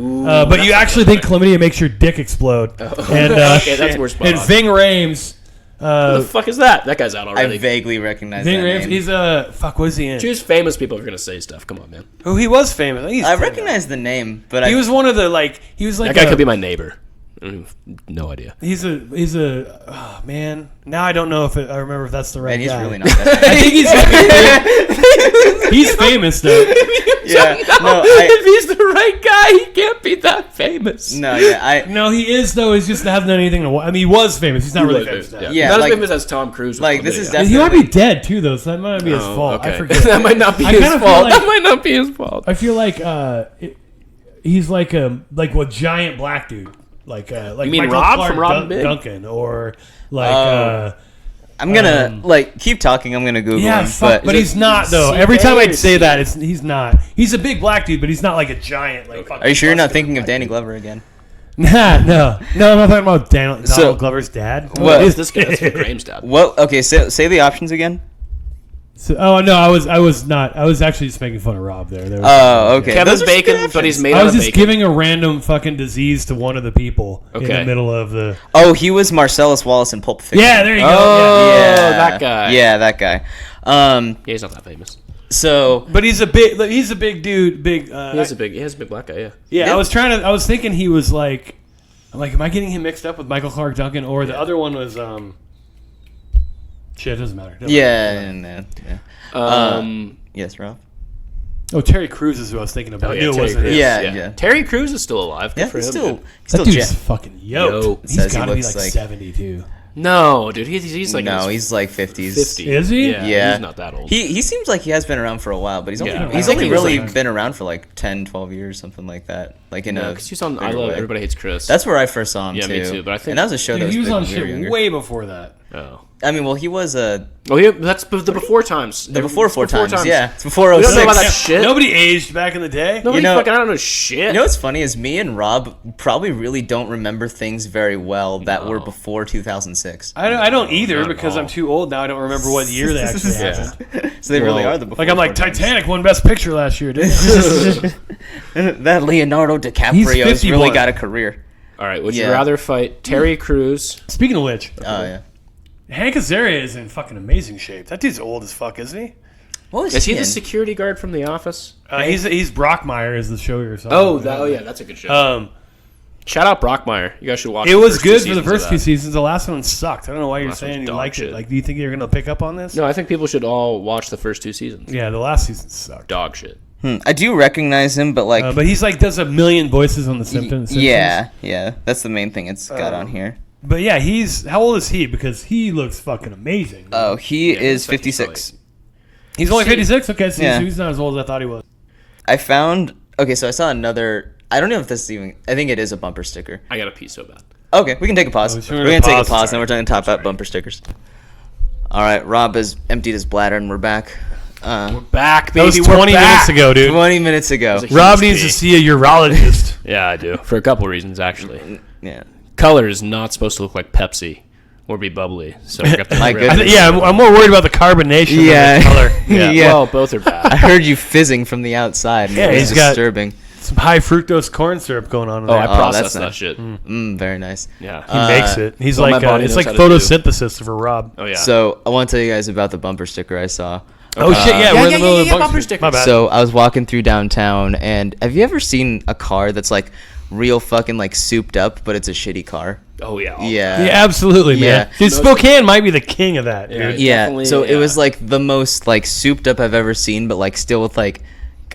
But you actually think chlamydia makes your dick explode. And okay, that's more spot on. And Ving Rhames. Who the fuck is that? That guy's out already. I vaguely recognize Ving that Rhames. name. He's what is he in? Choose famous people if you're gonna say stuff. Come on, man. Oh, he was famous. I recognize the name, but he was one of the he was like that guy could be my neighbor. No idea. He's a oh, man. Now I don't know if I remember if that's the right guy. He's really not that. I think he's famous though. Yeah. No, if he's the right guy, he can't be that famous. No, yeah, no, he is though. He's just hasn't done anything. I mean, he was famous. He's not really famous now. Yeah, not as famous as Tom Cruise. Like this is definitely. He might be dead too, though. So that might not be his fault. Okay. I forget. That might not be his fault. That might not be his fault. I feel like he's like a giant black dude. Like you mean Michael Rob Clark from Robin Big? Duncan or like I'm gonna keep talking. I'm gonna Google him, but he's not though. Every time I say that, he's not. He's a big black dude, but he's not like a giant. Like, are you sure you're not thinking of Danny Glover again? Nah, no, I'm not talking about Donald Glover's dad. What is this guy? That's Graham's dad. Well, okay, say the options again. So, no, I was not. I was actually just making fun of Rob there. Okay. Kevin's bacon, but he's made out of bacon. I was just giving a random fucking disease to one of the people in the middle of the. Oh, he was Marcellus Wallace in Pulp Fiction. Yeah, there you go. Oh, yeah, that guy. Yeah, that guy. Yeah, he's not that famous. So, but he's a big dude. Big. He has a big black guy. Yeah. Yeah, I was thinking he was like, am I getting him mixed up with Michael Clark Duncan, or the other one was Shit, it doesn't matter. Yeah. Yes, Rob. Oh, Terry Crews is who I was thinking about. Oh, I yeah, knew it Terry wasn't Crews. him. Yeah. Terry Crews is still alive. Good Yeah, for he's him. still That dude's jacked. fucking yoked. He's Says he got to be looks like 72. No, dude, he's like he's like 50s. 50. Is he? Yeah. He's not that old. He seems like he has been around for a while, but he's only Yeah. he's I think only he was really like- been around for like 10, 12 years, something like that. Like in a because he's on I bigger Love way. Everybody Hates Chris. That's where I first saw him Yeah, too. me too, but I think- and that was a show that Dude, was he was big on when we were shit younger. way before that. oh. I mean, well, he was That's the before times. the before four times. Yeah, it's before We don't 06. know about that shit. Nobody aged back in the day. Nobody You know- fucking I don't know shit. You know what's funny is me and Rob probably really don't remember things very well that were before 2006. I don't either Not at because all. I'm too old now. I don't remember what year they actually happened. So they really are the before. Like I'm like four times. Titanic won Best Picture last year, didn't it? That Leonardo He's DiCaprio's 51. really got a career. All right, would you Yeah. rather fight Terry Crews? Speaking of which, Oh yeah. Hank Azaria is in fucking amazing shape. That dude's old as fuck, isn't he? What was Is he in? the security guard from The Office? He's Brockmire is the show you're Yeah, that's a good show. Shout out Brockmire. You guys should watch. It the was first two good for the seasons of first that. few seasons. The last one sucked. I don't know why you're last one's saying you dog liked shit. it. Like, do you think you're gonna pick up on this? No, I think people should all watch the first two seasons. Yeah, the last season sucked. Dog shit. I do recognize him, but like, But he's like does a million voices on the Simpsons. yeah, that's the main thing it's got on here. But yeah, how old is he? Because he looks fucking amazing. Oh, he is looks like he's 56. He's only 56. Okay, so Yeah. he's not as old as I thought he was. I found. Okay, so I saw another. I don't know if this is even. I think it is a bumper sticker. I got to pee so bad. Okay, we can take a pause. Oh, sure, We're gonna take a pause. pause, and we're going to top out bumper stickers. All right, Rob has emptied his bladder, and we're back. Back, That was baby. 20 minutes ago, dude. 20 minutes ago. Huge Rob needs pee. to see a urologist. Yeah, I do. For a couple reasons, actually. Yeah. Color is not supposed to look like Pepsi or be bubbly. So we got to My rid of goodness. it. I'm more worried about the carbonation Yeah. than the color. Yeah. Yeah. Well, both are I bad. heard you fizzing from the outside. Yeah, it was he's got- disturbing. Some high fructose corn syrup going on in Oh, there. I that's processed that nice. shit. Very nice. Yeah. He makes it. He's well, like my body it's knows like how to do. photosynthesis for Rob. Oh, yeah. So I want to tell you guys about the bumper sticker I saw. Oh shit! Yeah, we're in the middle of the bumper bumper sticker. My bad. So I was walking through downtown, and have you ever seen a car that's like real fucking like souped up, but it's a shitty car? Oh, yeah. Yeah. yeah, absolutely, man. Yeah. Dude, Spokane might be the king of that, Yeah. dude. Yeah. Definitely, So it yeah. was like the most like souped up I've ever seen, but like still with like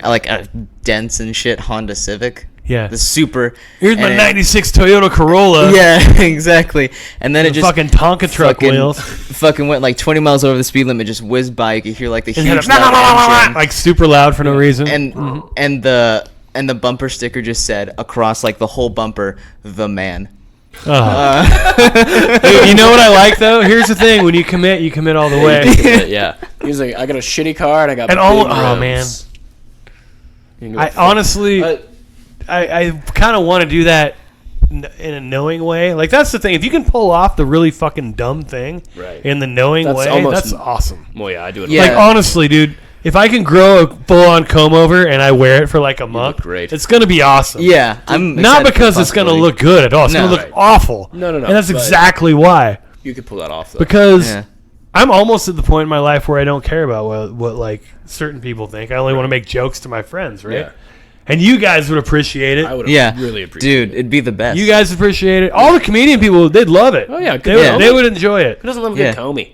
a dense and shit Honda Civic. Yeah. The super. Here's my and it- '96 Toyota Corolla. Yeah, exactly. And then it The just fucking Tonka truck fucking, wheels. fucking went like 20 miles over the speed limit, just whizzed by. You could hear like the And had huge a loud engine. like super loud for no reason. And the bumper sticker just said across like the whole bumper, "The man." Dude, you know what I like though? Here's the thing: when you commit all the way. Yeah. He was like, I got a shitty car and I got And big all- rims. oh, You can go I fuck- honestly, Uh, I kind of want to do that in a knowing way. Like that's the thing. If you can pull off the really fucking dumb thing Right. in the knowing That's way, almost- that's awesome. well, yeah, I do it. Yeah. Like honestly, dude, if I can grow a full-on comb over and I wear it for like a month, great. it's gonna be awesome. Yeah, I'm Not excited for because the it's gonna possibility. look good at all. It's No. gonna look Right. awful. No. And that's but exactly why. You could pull that off, though. Because Yeah. I'm almost at the point in my life where I don't care about what like certain people think. I only want to make jokes to my friends, right? Yeah. And you guys would appreciate it. I would Yeah, really appreciate dude, it'd be the best. You guys appreciate it. All the comedian people, they'd love it. Oh, yeah, they good would, comb. they would enjoy it. Who doesn't love a Yeah. good comey?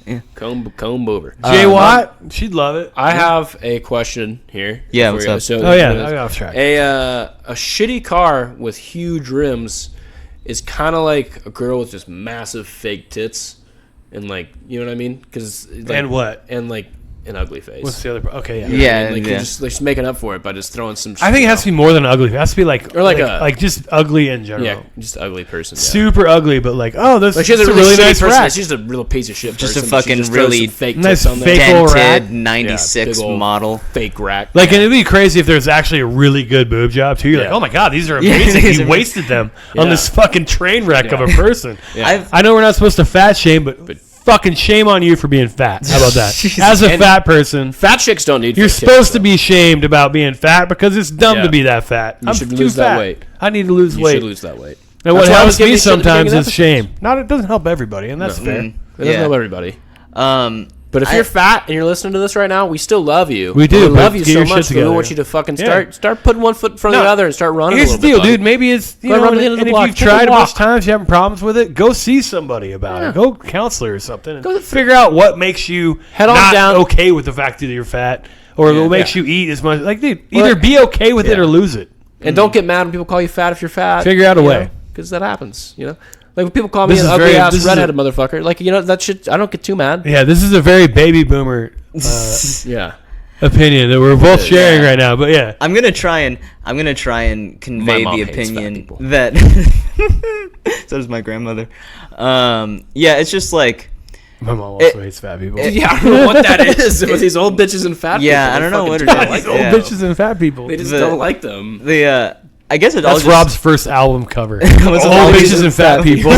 Yeah. Comb over. Jay Watt, she'd love it. I have a question here. Yeah, before what's we go. up? So, Oh yeah, I got off track. a shitty car with huge rims is kind of like a girl with just massive fake tits, and like, you know what I mean? Because like, And what? And like an ugly face. What's the other? Okay, yeah. Yeah, like yeah. You're just making up for it by just throwing some. I think it has to be more than ugly. It has to be like Or like a- just ugly in general. Yeah, just ugly person. Yeah. Super ugly, but like, oh, this Like she has is a a really really nice nice person. rack. She's a real piece of shit. Just a person, but she fucking just throws really some fake nice tits on there. fake old rack. dented 96 big old model. fake rack. Like, and it'd be crazy if there's actually a really good boob job too. You're like, Yeah. oh my god, these are Yeah, amazing. these He are- wasted them on Yeah. this fucking train wreck of a person. Yeah. I know we're not supposed to fat shame, but fucking shame on you for being fat. How about that? As a fat person, fat chicks don't need. You're supposed to be shamed about being fat because it's dumb to be that fat. You should lose that weight. I need to lose weight. You should lose that weight. And what helps me sometimes is shame. It doesn't help everybody, and that's fair. It doesn't help everybody. But if you're fat and you're listening to this right now, we still love you. We do. We love you so much. We want you to fucking start putting one foot in front of the other and start running. Here's the deal, dude. Maybe it's and if you've tried a bunch of times, you having problems with it, go see somebody about it. Go counselor or something. And figure out what makes you not okay with the fact that you're fat, or what makes you eat as much. Like, dude, either be okay with it or lose it. And don't get mad when people call you fat if you're fat. Figure out a way, because that happens. Like when people call me an ugly ass redheaded motherfucker, like that shit. I don't get too mad. Yeah, this is a very baby boomer. Opinion that we're both sharing right now, but yeah, I'm gonna try and convey the opinion that. So does my grandmother. It's just like. My mom also hates fat people. I don't know what that is with these old bitches and fat people. Yeah, I don't know what it is. These old bitches and fat people. They just don't like them. I guess that's Rob's first album cover. Old bitches and fat people.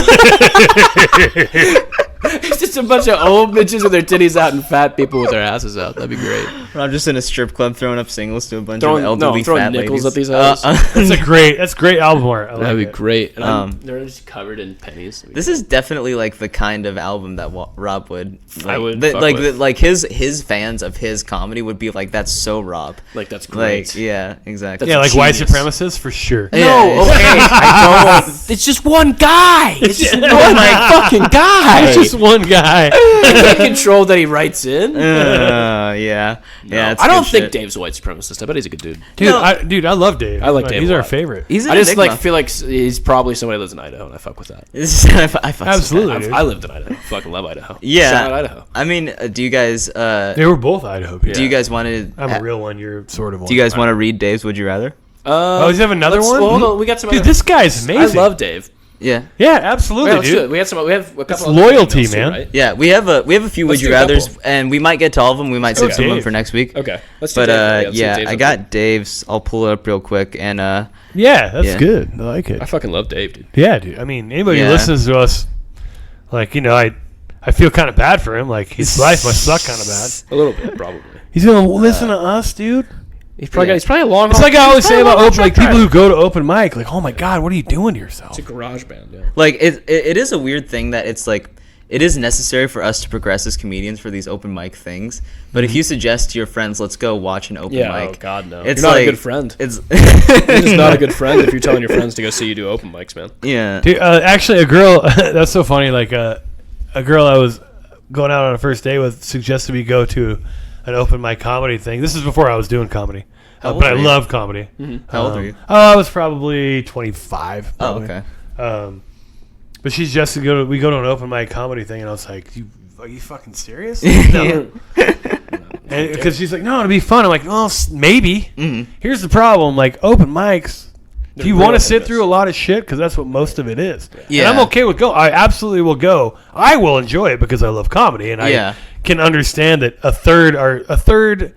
It's just a bunch of old bitches with their titties out and fat people with their asses out. That'd be great. I'm just in a strip club throwing up singles to a bunch of elderly fat nickels ladies. At these hoes. That's great album art. That'd be great. And they're just covered in pennies. This is definitely like the kind of album that Rob would. I would like his fans of his comedy would be like, that's so Rob. Like that's great. Like, yeah, exactly. Like white supremacists for sure. No, okay, I don't. It's just one guy. It's just one fucking guy. It's just one guy. The control that he writes in. Yeah. I don't think Dave's a white supremacist. I bet he's a good dude. Dude, I love Dave. I like Dave. He's our favorite. He's I just feel like he's probably somebody who lives in Idaho, and I fuck with that. Absolutely. I lived in Idaho. Fucking love Idaho. Yeah. Shout out Idaho. I mean, do you guys? They were both Idaho people. Do you guys want to? I'm a real one. You're sort of one. Do you guys want to read Dave's Would You Rather? Does he have another one? Well, hold on. We got some. Dude, this guy's amazing. I love Dave. Yeah, absolutely, dude. We have a couple. It's loyalty, man. Right? Yeah, we have a few Would You Rather's, and we might get to all of them. We might save some of them for next week. Okay, let's do Dave. I got Dave's. I'll pull it up real quick, and that's good. I like it. I fucking love Dave, dude. Yeah, dude. I mean, anybody who listens to us, like, I feel kind of bad for him. Like, his life must suck kind of bad. A little bit, probably. He's gonna listen to us, dude. He's probably a long. It's like I always say about open, like people who go to open mic, like, oh my god, what are you doing to yourself? It's a garage band, yeah. Like it is a weird thing that it's like it is necessary for us to progress as comedians for these open mic things. But if you suggest to your friends, let's go watch an open mic. Oh god, no. It's you're not like, a good friend. It's you're just not a good friend if you're telling your friends to go see you do open mics, man. Yeah. Dude, actually, a girl. That's so funny. Like a girl I was going out on a first date with suggested we go to an open mic comedy thing. This is before I was doing comedy. But I love comedy. Mm-hmm. How old are you? I was probably 25. Probably. Oh, okay. But she's just we go to an open mic comedy thing, and I was like, "Are you fucking serious?" No. Because she's like, "No, it'll be fun." I'm like, "Well, maybe." Mm-hmm. Here's the problem: like open mics, if you want to sit through a lot of shit, because that's what most of it is. Yeah. And I'm okay with go. I absolutely will go. I will enjoy it because I love comedy, and I can understand that a third.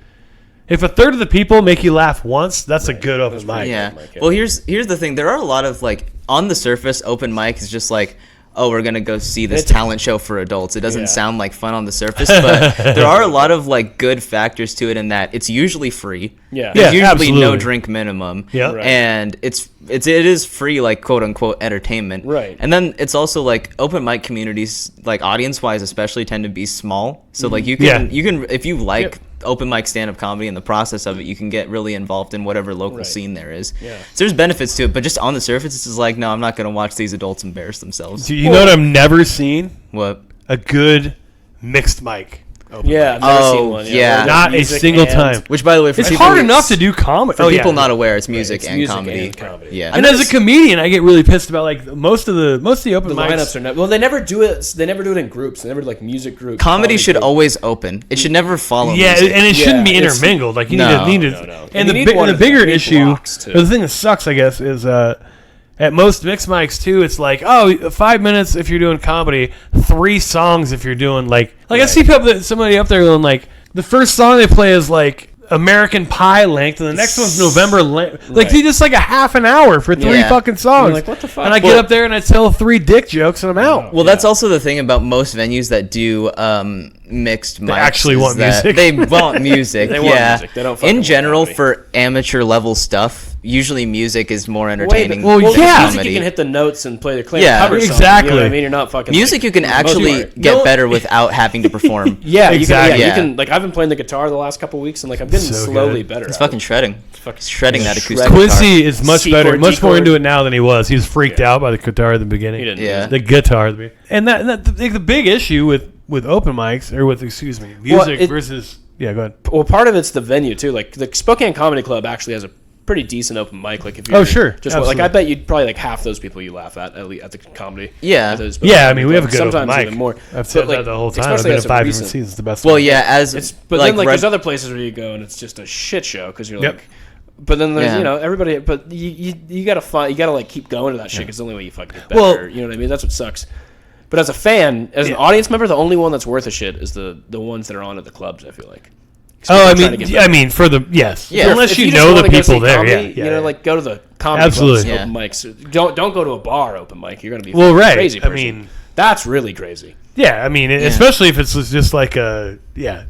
If a third of the people make you laugh once, that's a good open mic. Yeah. Well, here's the thing. There are a lot of, like, on the surface, open mic is just like, oh, we're going to go see this talent show for adults. It doesn't sound like fun on the surface, but there are a lot of, like, good factors to it in that it's usually free. Yeah. There's usually absolutely. no drink minimum. Yeah. Right. And it is free, like, quote unquote entertainment. Right. And then it's also like open mic communities, like audience wise especially, tend to be small. So like you can if you like open mic stand-up comedy and the process of it, you can get really involved in whatever local scene there is. Yeah. So there's benefits to it, but just on the surface it's just like, no, I'm not going to watch these adults embarrass themselves. Do you know what I've never seen? What? A good mixed mic. Yeah, I've never seen one. Yeah. Not a single time. Which, by the way, for it's people hard enough to do comedy. For people not aware, it's music, it's and, music comedy. and comedy. Yeah. And as a comedian, I get really pissed about like most of the open mics. Lineups are not. Well, they never do it. They never do it in groups. They never do like music groups. Comedy should always open. It should never follow. Yeah, music. and it shouldn't be intermingled. Like you need to. No. And the bigger issue, or the thing that sucks, I guess, is at most mixed mics too. It's like 5 minutes if you're doing comedy, 3 songs if you're doing like I see somebody up there going like the first song they play is like American Pie length, and the next one's November length. Like, Right. dude, just like a half an hour for 3 fucking songs. You're like, what the fuck? And I get up there and I tell 3 dick jokes and I'm out. Well, that's also the thing about most venues that do mixed mics. actually is want that music. They want music. They want yeah. music. They don't fucking In general, want for amateur level stuff, usually music is more entertaining. well, than yeah. Music, comedy. you can hit the notes and play the clean Yeah, cover song. exactly. You know what I mean? You're not fucking Music like, you can actually part. get No. better without having to perform. Yeah, Exactly. You Yeah. can like I've been playing the guitar the last couple of weeks and like I'm getting So slowly good. better. It's at fucking it. shredding. fucking Shredding that acoustic shredding. guitar. Quincy is much C better, chord, much D more chord. into it now than he was. He was freaked out by the guitar at the beginning. He didn't. Yeah. The guitar, and the big issue with open mics or with music versus go ahead. Well, part of it's the venue too. Like the Spokane Comedy Club actually has a pretty decent open mic. Like if you sure. just Absolutely. like I bet you'd probably like half those people you laugh at least at the comedy. Yeah. at the Spokane Yeah, I mean we have a Comedy good Club. open Sometimes mic. even more. I've said But, that the whole time. I've especially been as to a 5 different recent- seasons. It's the best. Well, one. yeah, as But like then like Red- there's other places where you go and it's just a shit show because you're Yep. like. But then there's Yeah. everybody. But you gotta find you gotta like keep going to that shit because the only way you fucking get better. Well- you know what I mean? That's what sucks. But as a fan, as an audience member, the only one that's worth a shit is the ones that are on at the clubs. I feel like. 'Cause Oh, people are trying to get I better. mean, for the Yeah. unless If you just know wanna the go people see there, comedy, yeah, you know, like go to the comedy Absolutely. clubs, open mics. Don't go to a bar open mic. You're gonna be Well, right. crazy. I Person. mean- that's really crazy. yeah. I mean, especially if it's just like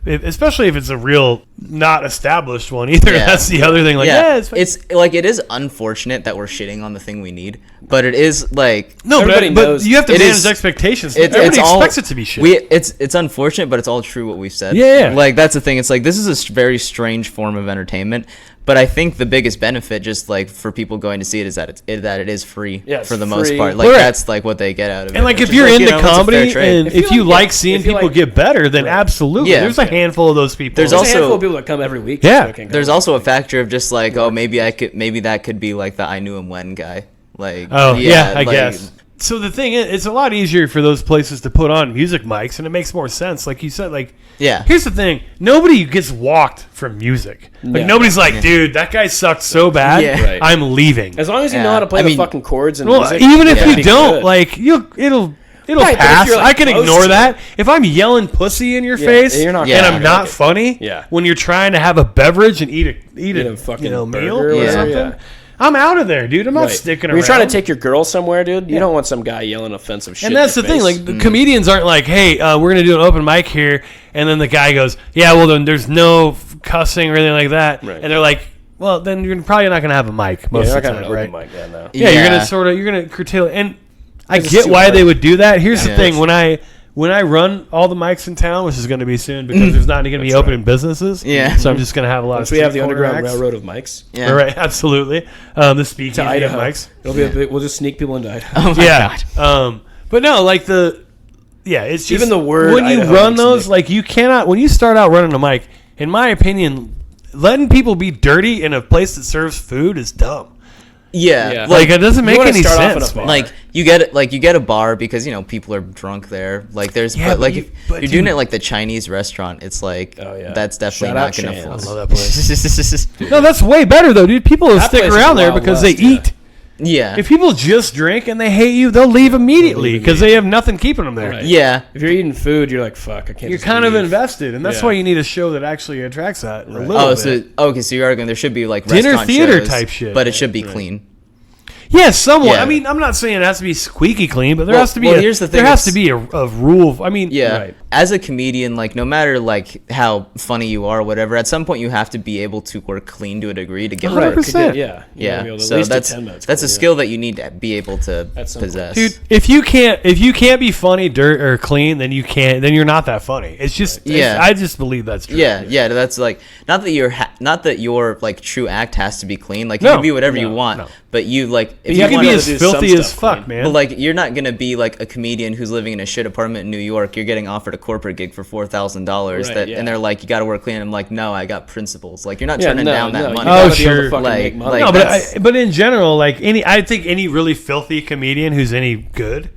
especially if it's a real not established one either. Yeah. That's the other thing. Like, yeah, it's it's like it is unfortunate that we're shitting on the thing we need, but it is like no, Everybody but knows. you have to It manage is- expectations. it's Everybody all- expects it to be shit. It's unfortunate, but it's all true what we've said. Yeah, yeah. Like that's the thing. It's like this is a very strange form of entertainment, but I think the biggest benefit, just like for people going to see it, is that it is free Yeah, it's for the most free. part. Like Right. that's like what they get out of it. And like which if is you're like, into it's a fair comedy trade. and If you if you like- like seeing if you people like- get better, then absolutely, Yeah. there's a handful of those people. There's There's also- a handful of people that come every week. Yeah. Spokane There's Comedy. also a factor of just like, oh, maybe that could be like the I knew him when guy. Like, Oh yeah, I like- guess. So the thing is, it's a lot easier for those places to put on music mics, and it makes more sense. Like you said, like Yeah. Here's the thing: nobody gets walked from music. Like Yeah. nobody's like, dude, that guy sucked so bad, Yeah. Right. I'm leaving. As long as you know Yeah. how to play I the mean- fucking chords and Well, music, even if yeah. you Be don't, good. like it'll Right, but if pass. you're, like, I can close ignore to that. If I'm yelling pussy in your Yeah, face you're not and gonna I'm like not it. funny, Yeah. when you're trying to have a beverage and eat a fucking meal burger or or whatever, something, yeah. I'm out of there, dude. I'm not Right. sticking When around. you're trying to take your girl somewhere, dude, you Yeah. don't want some guy yelling offensive shit. And that's the in your thing, face. like the comedians aren't like, "Hey, we're gonna do an open mic here," and then the guy goes, "Yeah, well then there's no cussing or anything like that," Right. and they're like, "Well, then you're probably not gonna have a mic yeah, most you're of not the gonna time, right?" open mic, yeah, no. Yeah, you're Yeah. gonna you're gonna curtail it. And I It's get too why hard. they would do that. Here's the Yeah. thing: when I run all the mics in town, which is going to be soon because there's not going to be That's open right. business. Yeah. So I'm just going to have a lot Once of. we have the street corner Underground acts. Railroad of mics Yeah. All right, absolutely. The speakeasy to of Idaho, mics. it'll be a big, we'll just sneak people into Idaho. Oh my Yeah. god. But no, like it's just Even the word when you Idaho run makes those, me- like you cannot when you start out running a mic. In my opinion, letting people be dirty in a place that serves food is dumb. Yeah. Yeah. Like it doesn't You make wanna any start off in sense. a bar. man. Like you get a bar because people are drunk there. Like there's Yeah, but like but if but you're doing dude- it like the Chinese restaurant, it's like Oh, yeah. that's definitely Shout not out gonna Shan's. flow. I love that place. Yeah. No, that's way better though, dude. People will That stick place is around there Wild because West, they yeah. eat. Yeah. If people just drink and they hate you, they'll leave immediately because they have nothing keeping them there. Right. Yeah. If you're eating food, you're like, fuck, I can't. You're just kind of leave. invested, and that's Yeah. why you need a show that actually attracts that a little Oh, bit. so okay, so you're arguing there should be like Dinner restaurant theater shows, type shit. but it should be clean. Yeah, somewhat. Yeah. I mean, I'm not saying it has to be squeaky clean, but there Well- has to be. well, here's the thing, there has to it's- be a rule. I mean, Yeah. Right. As a comedian, like no matter like how funny you are or whatever, at some point you have to be able to work clean to a degree to get Right. work. 100%. Yeah. You gotta Yeah. be able to at So least do that's 10 minutes that's a clean, yeah. skill that you need to be able to At some point. possess. dude, if you can't be funny, dirt or clean, then you can't. Then you're not that funny. It's just. Yeah. I just believe that's true. Yeah, that's like not that your like true act has to be clean. Like you No. can be whatever you No. want, No. but you like if You can wanna be do as some filthy as stuff fuck, clean. man. But like you're not gonna be like a comedian who's living in a shit apartment in New York. You're getting offered a corporate gig for $4,000 Right, yeah. and they're like, you got to work clean. I'm like, no, I got principles. Like you're not Yeah, turning no, down that no, money. you gotta Oh, be able to sure. fucking Like- make money. like- No, that's- but in general, like I think any really filthy comedian who's any good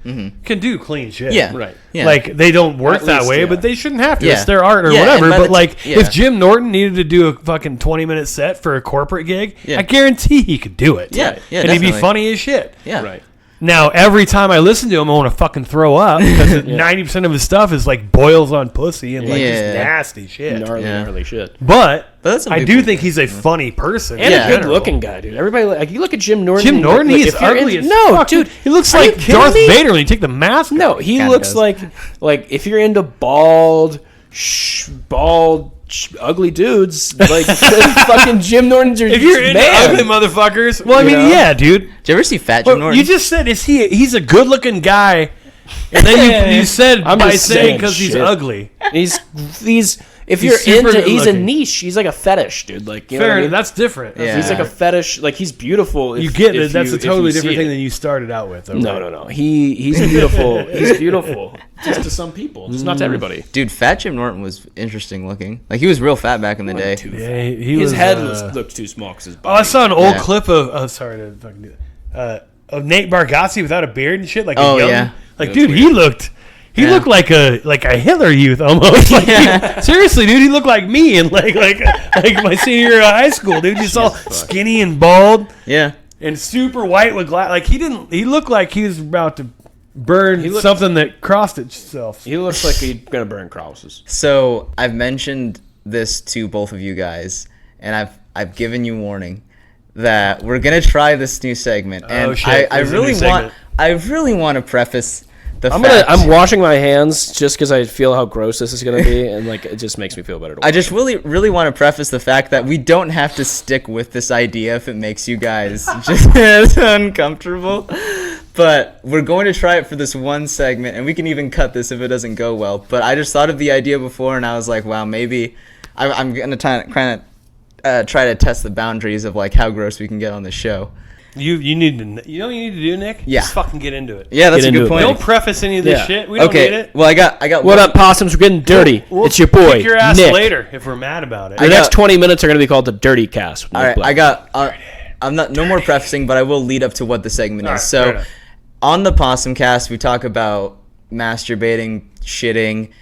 can do clean shit. Mm-hmm. Yeah, Right. Yeah. Like they don't work At that least, way, yeah. but they shouldn't have to. Yeah. It's their art or Yeah, whatever. and by But the like, yeah. if Jim Norton needed to do a fucking 20-minute set for a corporate gig, Yeah. I guarantee he could do it. Yeah, yeah, and he'd be definitely. funny as shit. yeah, Right. Now, every time I listen to him, I want to fucking throw up because 90% of his stuff is like boils on pussy and like just nasty shit. Gnarly shit. But that's I do think he's a funny person. And a good-looking guy, dude. Everybody, like, you look at Jim Norton. Jim Norton, he's ugly as fuck. Dude. He looks like Darth Vader when you take the mask off. No, he looks like if you're into bald, ugly dudes, like fucking Jim Norton's your if you're into man. ugly motherfuckers, well, I mean, yeah, dude. Did you ever see Fat Jim Norton? You just said he's a good-looking guy, and then you said by saying because he's ugly. He's if you're into, he's a niche. He's like a fetish, dude. Like, you know what I mean? That's different. Yeah. He's like a fetish. Like, he's beautiful. You get it. That's a totally different thing than you started out with. Though, no. He's beautiful. He's beautiful. Just to some people, just not to everybody. Dude, Fat Jim Norton was interesting looking. Like, he was real fat back in the day. Yeah, his head looked too small because his body. I saw an old clip of. Oh, sorry to fucking do that. Of Nate Bargatze without a beard and shit. Like, dude, he looked. He looked like a Hitler Youth almost. Like, seriously, dude, he looked like me in like my senior year of high school, dude. Just all skinny and bald. Yeah. And super white with glass. Like, he looked like he was about to burn something that crossed itself. He looks like he's gonna burn crosses. So I've mentioned this to both of you guys, and I've given you warning that we're gonna try this new segment. And I really want to preface. I'm washing my hands just because I feel how gross this is gonna be, and like it just makes me feel better. I just really want to preface the fact that we don't have to stick with this idea if it makes you guys just uncomfortable. But we're going to try it for this one segment, and we can even cut this if it doesn't go well. But I just thought of the idea before, and I was like, wow, maybe I'm gonna try to test the boundaries of like how gross we can get on the show. You need to. You know what you need to do, Nick? Yeah. Just fucking get into it. Yeah, that's a good point. Don't preface any of this shit. We don't need it. Well, I got. What up, possums? We're getting dirty. It's your boy, kick your ass Nick. later if we're mad about it. The next 20 minutes are going to be called the Dirty Cast. All right, I'm not no more prefacing, but I will lead up to what the segment is. So, on the Possum Cast, we talk about masturbating, shitting.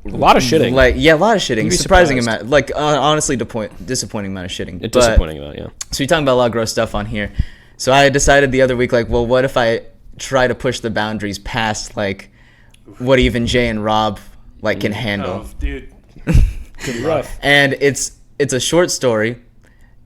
A lot of shitting. A lot of shitting. Surprising amount. Like, honestly, disappointing amount of shitting. Disappointing amount, yeah. So we're talking about a lot of gross stuff on here. So I decided the other week, like, well, what if I try to push the boundaries past, like, what even Jay and Rob, like, can handle. Oh, dude. Pretty rough. And it's a short story.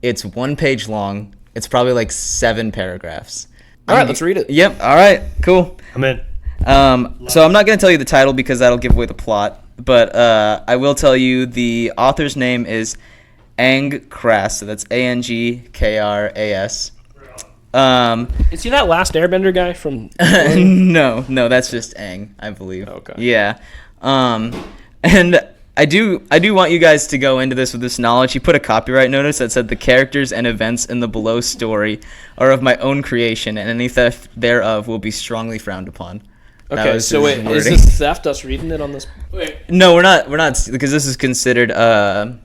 It's 1 page long. It's probably, like, 7 paragraphs. All right, let's read it. Yep. All right. Cool. I'm in. So I'm not going to tell you the title because that'll give away the plot. But I will tell you the author's name is Ang Kras. So that's Angkras. Is he that last Airbender guy from? No, that's just Aang, I believe. Okay. Yeah, and I do want you guys to go into this with this knowledge. He put a copyright notice that said the characters and events in the below story are of my own creation, and any theft thereof will be strongly frowned upon. Okay, so wait, is this theft? Us reading it on this? Wait. No, we're not because this is considered a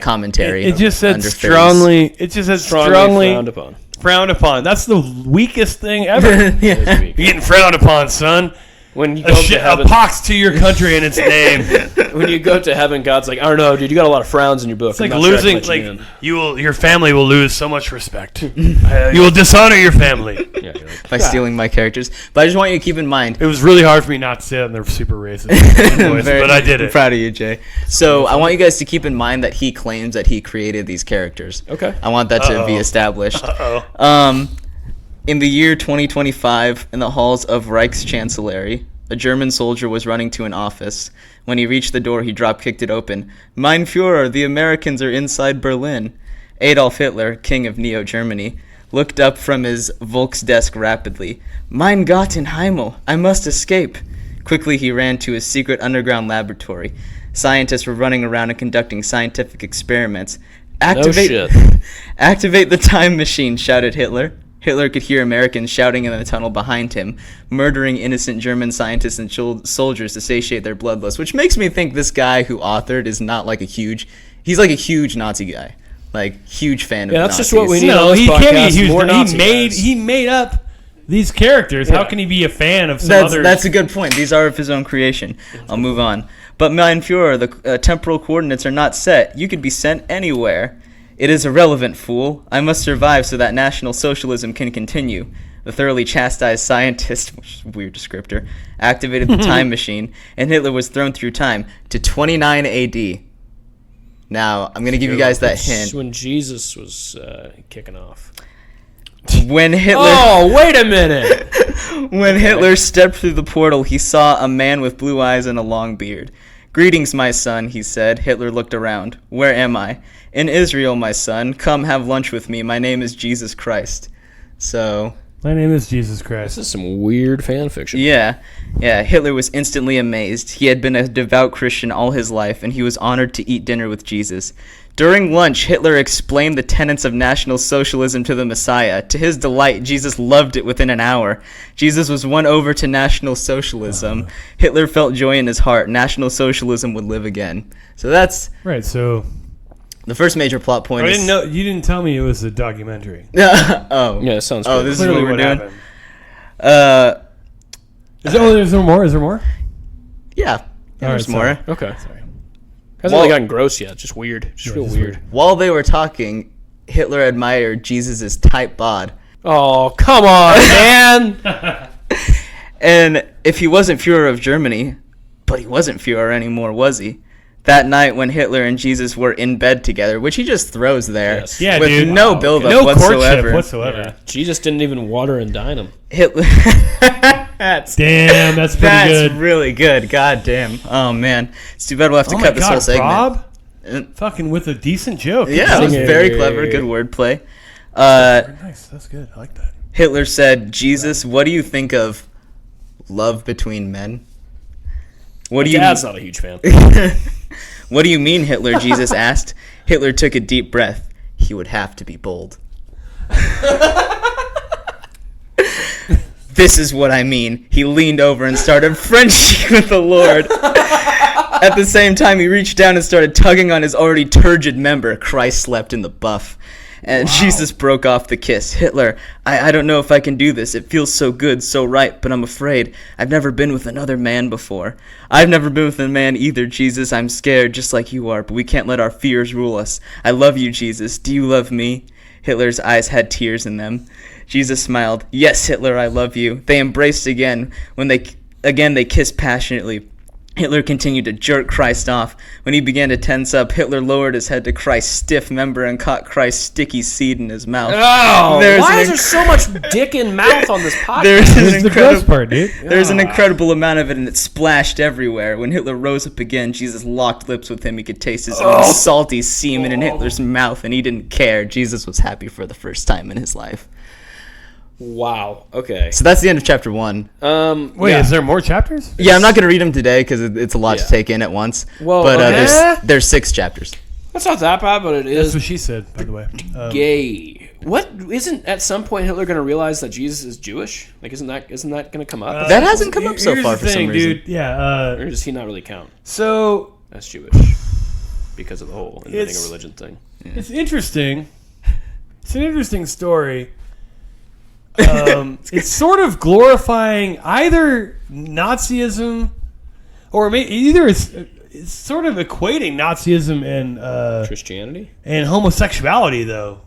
commentary. It just said strongly. It just says strongly frowned upon. Frowned upon. That's the weakest thing ever. You're getting frowned upon, son. When you go to heaven, a pox to your country in its name. When you go to heaven, God's like, I don't know, dude. You got a lot of frowns in your book. It's like losing. Like your family will lose so much respect. You will dishonor your family by stealing my characters. But I just want you to keep in mind. It was really hard for me not to say that in their super racist voice, but I did it. I'm proud of you, Jay. So I want you guys to keep in mind that he claims that he created these characters. Okay. I want that to be established. In the year 2025, in the halls of Reichschancellery, a German soldier was running to an office. When he reached the door, he drop-kicked it open. Mein Führer, the Americans are inside Berlin. Adolf Hitler, king of Neo-Germany, looked up from his Volksdesk rapidly. Mein Gott in Himmel, I must escape. Quickly, he ran to his secret underground laboratory. Scientists were running around and conducting scientific experiments. Activate the time machine, shouted Hitler. Hitler could hear Americans shouting in the tunnel behind him, murdering innocent German scientists and soldiers to satiate their bloodlust, which makes me think this guy who authored is not like he's like a huge Nazi guy. Like, huge fan of Nazis. Yeah, that's just what we need. No, he can't be huge. More Nazi he made up these characters. Yeah. How can he be a fan of some others? That's a good point. These are of his own creation. I'll move on. But Mein Führer, the temporal coordinates are not set. You could be sent anywhere. It is irrelevant, fool. I must survive so that National Socialism can continue. The thoroughly chastised scientist, which is a weird descriptor, activated the time machine, and Hitler was thrown through time to 29 AD. Now, I'm going to give you guys that hint. When Jesus was kicking off. When Hitler... Oh, wait a minute! When Hitler stepped through the portal, he saw a man with blue eyes and a long beard. "Greetings, my son," he said. Hitler looked around. "Where am I?" "In Israel, my son. Come have lunch with me. My name is Jesus Christ." So... My name is Jesus Christ. This is some weird fan fiction. Yeah. Hitler was instantly amazed. He had been a devout Christian all his life, and he was honored to eat dinner with Jesus. During lunch, Hitler explained the tenets of National Socialism to the Messiah. To his delight, Jesus loved it within an hour. Jesus was won over to National Socialism. Hitler felt joy in his heart. National Socialism would live again. So that's right. So the first major plot point. I didn't know. You didn't tell me it was a documentary. Oh, yeah, it sounds. Oh, good. this is what we're doing. Is there more? Is there more? Yeah, there's more. Okay. Sorry. Hasn't really gotten gross yet. Just weird. Just real weird. While they were talking, Hitler admired Jesus' tight bod. Oh, come on, man! And if he wasn't Fuhrer of Germany, but he wasn't Fuhrer anymore, was he? That night when Hitler and Jesus were in bed together, which he just throws there, yes. with no build-up no whatsoever. whatsoever. Yeah. Jesus didn't even water and dine him. Hitler. Damn, that's pretty good. That's really good. God damn. Oh, man. It's too bad we'll have to cut this whole segment. Rob? Fucking with a decent joke. Yeah, it was very clever. Good wordplay. Very nice. That's good. I like that. Hitler said, "Jesus, what do you think of love between men?" What do you? Dad's not a huge fan. What do you mean, Hitler? Jesus asked. Hitler took a deep breath. He would have to be bold. "This is what I mean." He leaned over and started Frenching with the Lord. At the same time, he reached down and started tugging on his already turgid member. Christ slept in the buff. And Jesus broke off the kiss. "Hitler, I don't know if I can do this. It feels so good, so right, but I'm afraid. I've never been with another man before." "I've never been with a man either, Jesus. I'm scared, just like you are, but we can't let our fears rule us. I love you, Jesus. Do you love me?" Hitler's eyes had tears in them. Jesus smiled. "Yes, Hitler, I love you." They embraced again. When they kissed passionately. Hitler continued to jerk Christ off. When he began to tense up, Hitler lowered his head to Christ's stiff member and caught Christ's sticky seed in his mouth. Oh, why is there so much dick in mouth on this podcast? There's the gross part, dude. There's an incredible amount of it, and it splashed everywhere. When Hitler rose up again, Jesus locked lips with him. He could taste his own salty semen in Hitler's mouth, and he didn't care. Jesus was happy for the first time in his life. Wow. Okay. So that's the end of chapter 1. Wait, is there more chapters? Yeah, I'm not going to read them today because it's a lot to take in at once. Well, but there's 6 chapters. That's not that bad, but it is. That's what she said, by the way. Gay. What isn't at some point Hitler going to realize that Jesus is Jewish? Like, isn't that going to come up? That hasn't come up so far for some reason. Dude. Yeah. Or does he not really count So as Jewish because of the whole inventing a religion thing? Yeah. It's interesting. It's an interesting story. It's sort of glorifying either Nazism or either it's sort of equating Nazism and Christianity and homosexuality, though.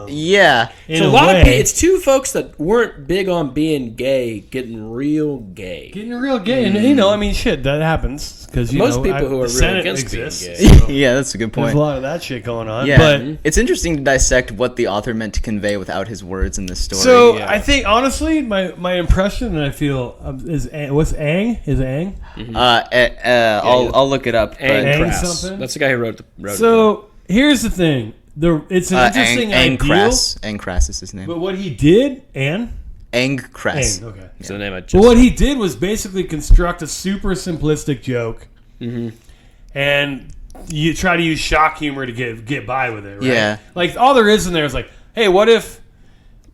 Yeah, so a lot of it's two folks that weren't big on being gay getting real gay. And you know, I mean, shit, that happens because most people who are really against being gay. So yeah, that's a good point. There's a lot of that shit going on. Yeah, but it's interesting to dissect what the author meant to convey without his words in this story. So I think honestly, my impression, and I feel is what's Aang? Is Aang? Mm-hmm. I'll look it up. Aang something. That's the guy who wrote it. So here's the thing. It's an interesting Aang ideal. Aang Krass is his name. But what he did, Aang Krass. Okay. So the name I just. But what he did was basically construct a super simplistic joke, and you try to use shock humor to get by with it. Right? Yeah. Like all there is in there is like, hey, what if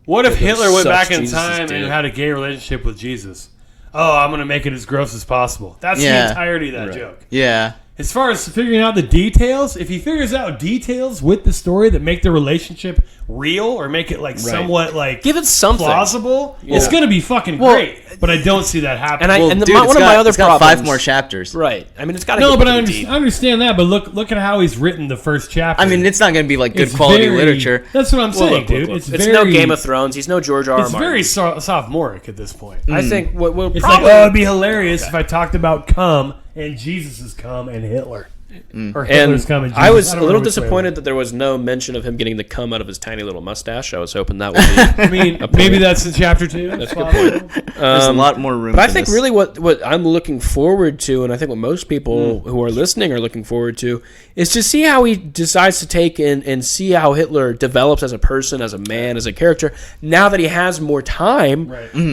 Hitler went back in Jesus' time and had a gay relationship with Jesus? Oh, I'm gonna make it as gross as possible. That's the entirety of that joke. Yeah. As far as figuring out the details, if he figures out details with the story that make the relationship real or make it like somewhat like give it something plausible, it's going to be fucking great. But I don't see that happening. One of my other problems, 5 more chapters. Right. I mean, it's got to. No, but I understand that. But look at how he's written the first chapter. I mean, it's not going to be like good quality literature. That's what I'm saying, dude. It's no Game of Thrones. He's no George R. R. Martin. It's very sophomoric at this point. I think what it's probably like, it'd be hilarious if I talked about cum and Jesus' cum and Hitler. Or Hitler's cum and Jesus. I was a little disappointed that there was no mention of him getting the cum out of his tiny little mustache. I was hoping that would be. I mean, maybe that's in chapter 2. That's a good point. There's a lot more room. But I think really what I'm looking forward to, and I think what most people who are listening are looking forward to, is to see how he decides to take and see how Hitler develops as a person, as a man, as a character. Now that he has more time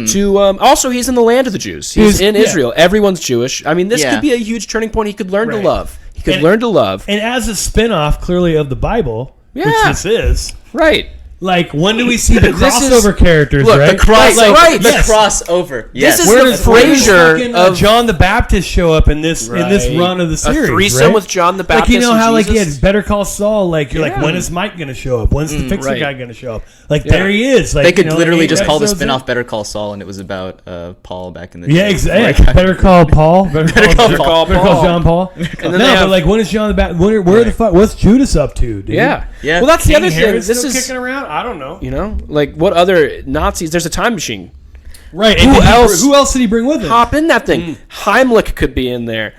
to, also he's in the land of the Jews. He's in Israel. Everyone's Jewish. I mean, this could be a huge turning point. He could learn to love. He could learn to love. And as a spin-off, clearly, of the Bible, which this is. Right. Like, when do we see the crossover characters, right? The crossover. Yes. This is the Frasier of John the Baptist show up in this run of the series. A threesome with John the Baptist. Like, you know how like he had Better Call Saul. Like, you're like, when is Mike going to show up? When's the fixer guy going to show up? Like, there he is. Like, they could literally just call the spinoff Better Call Saul, and it was about Paul back in the day. Yeah, exactly. Better Call Paul. Better Call John Paul. No, but like, when is John the Baptist? Where the fuck? What's Judas up to, dude? Yeah. Well, that's the other thing. This is kicking around. I don't know. You know, like what other Nazis? There's a time machine, right? Who else did he bring with him? Hop in that thing. Heimlich could be in there.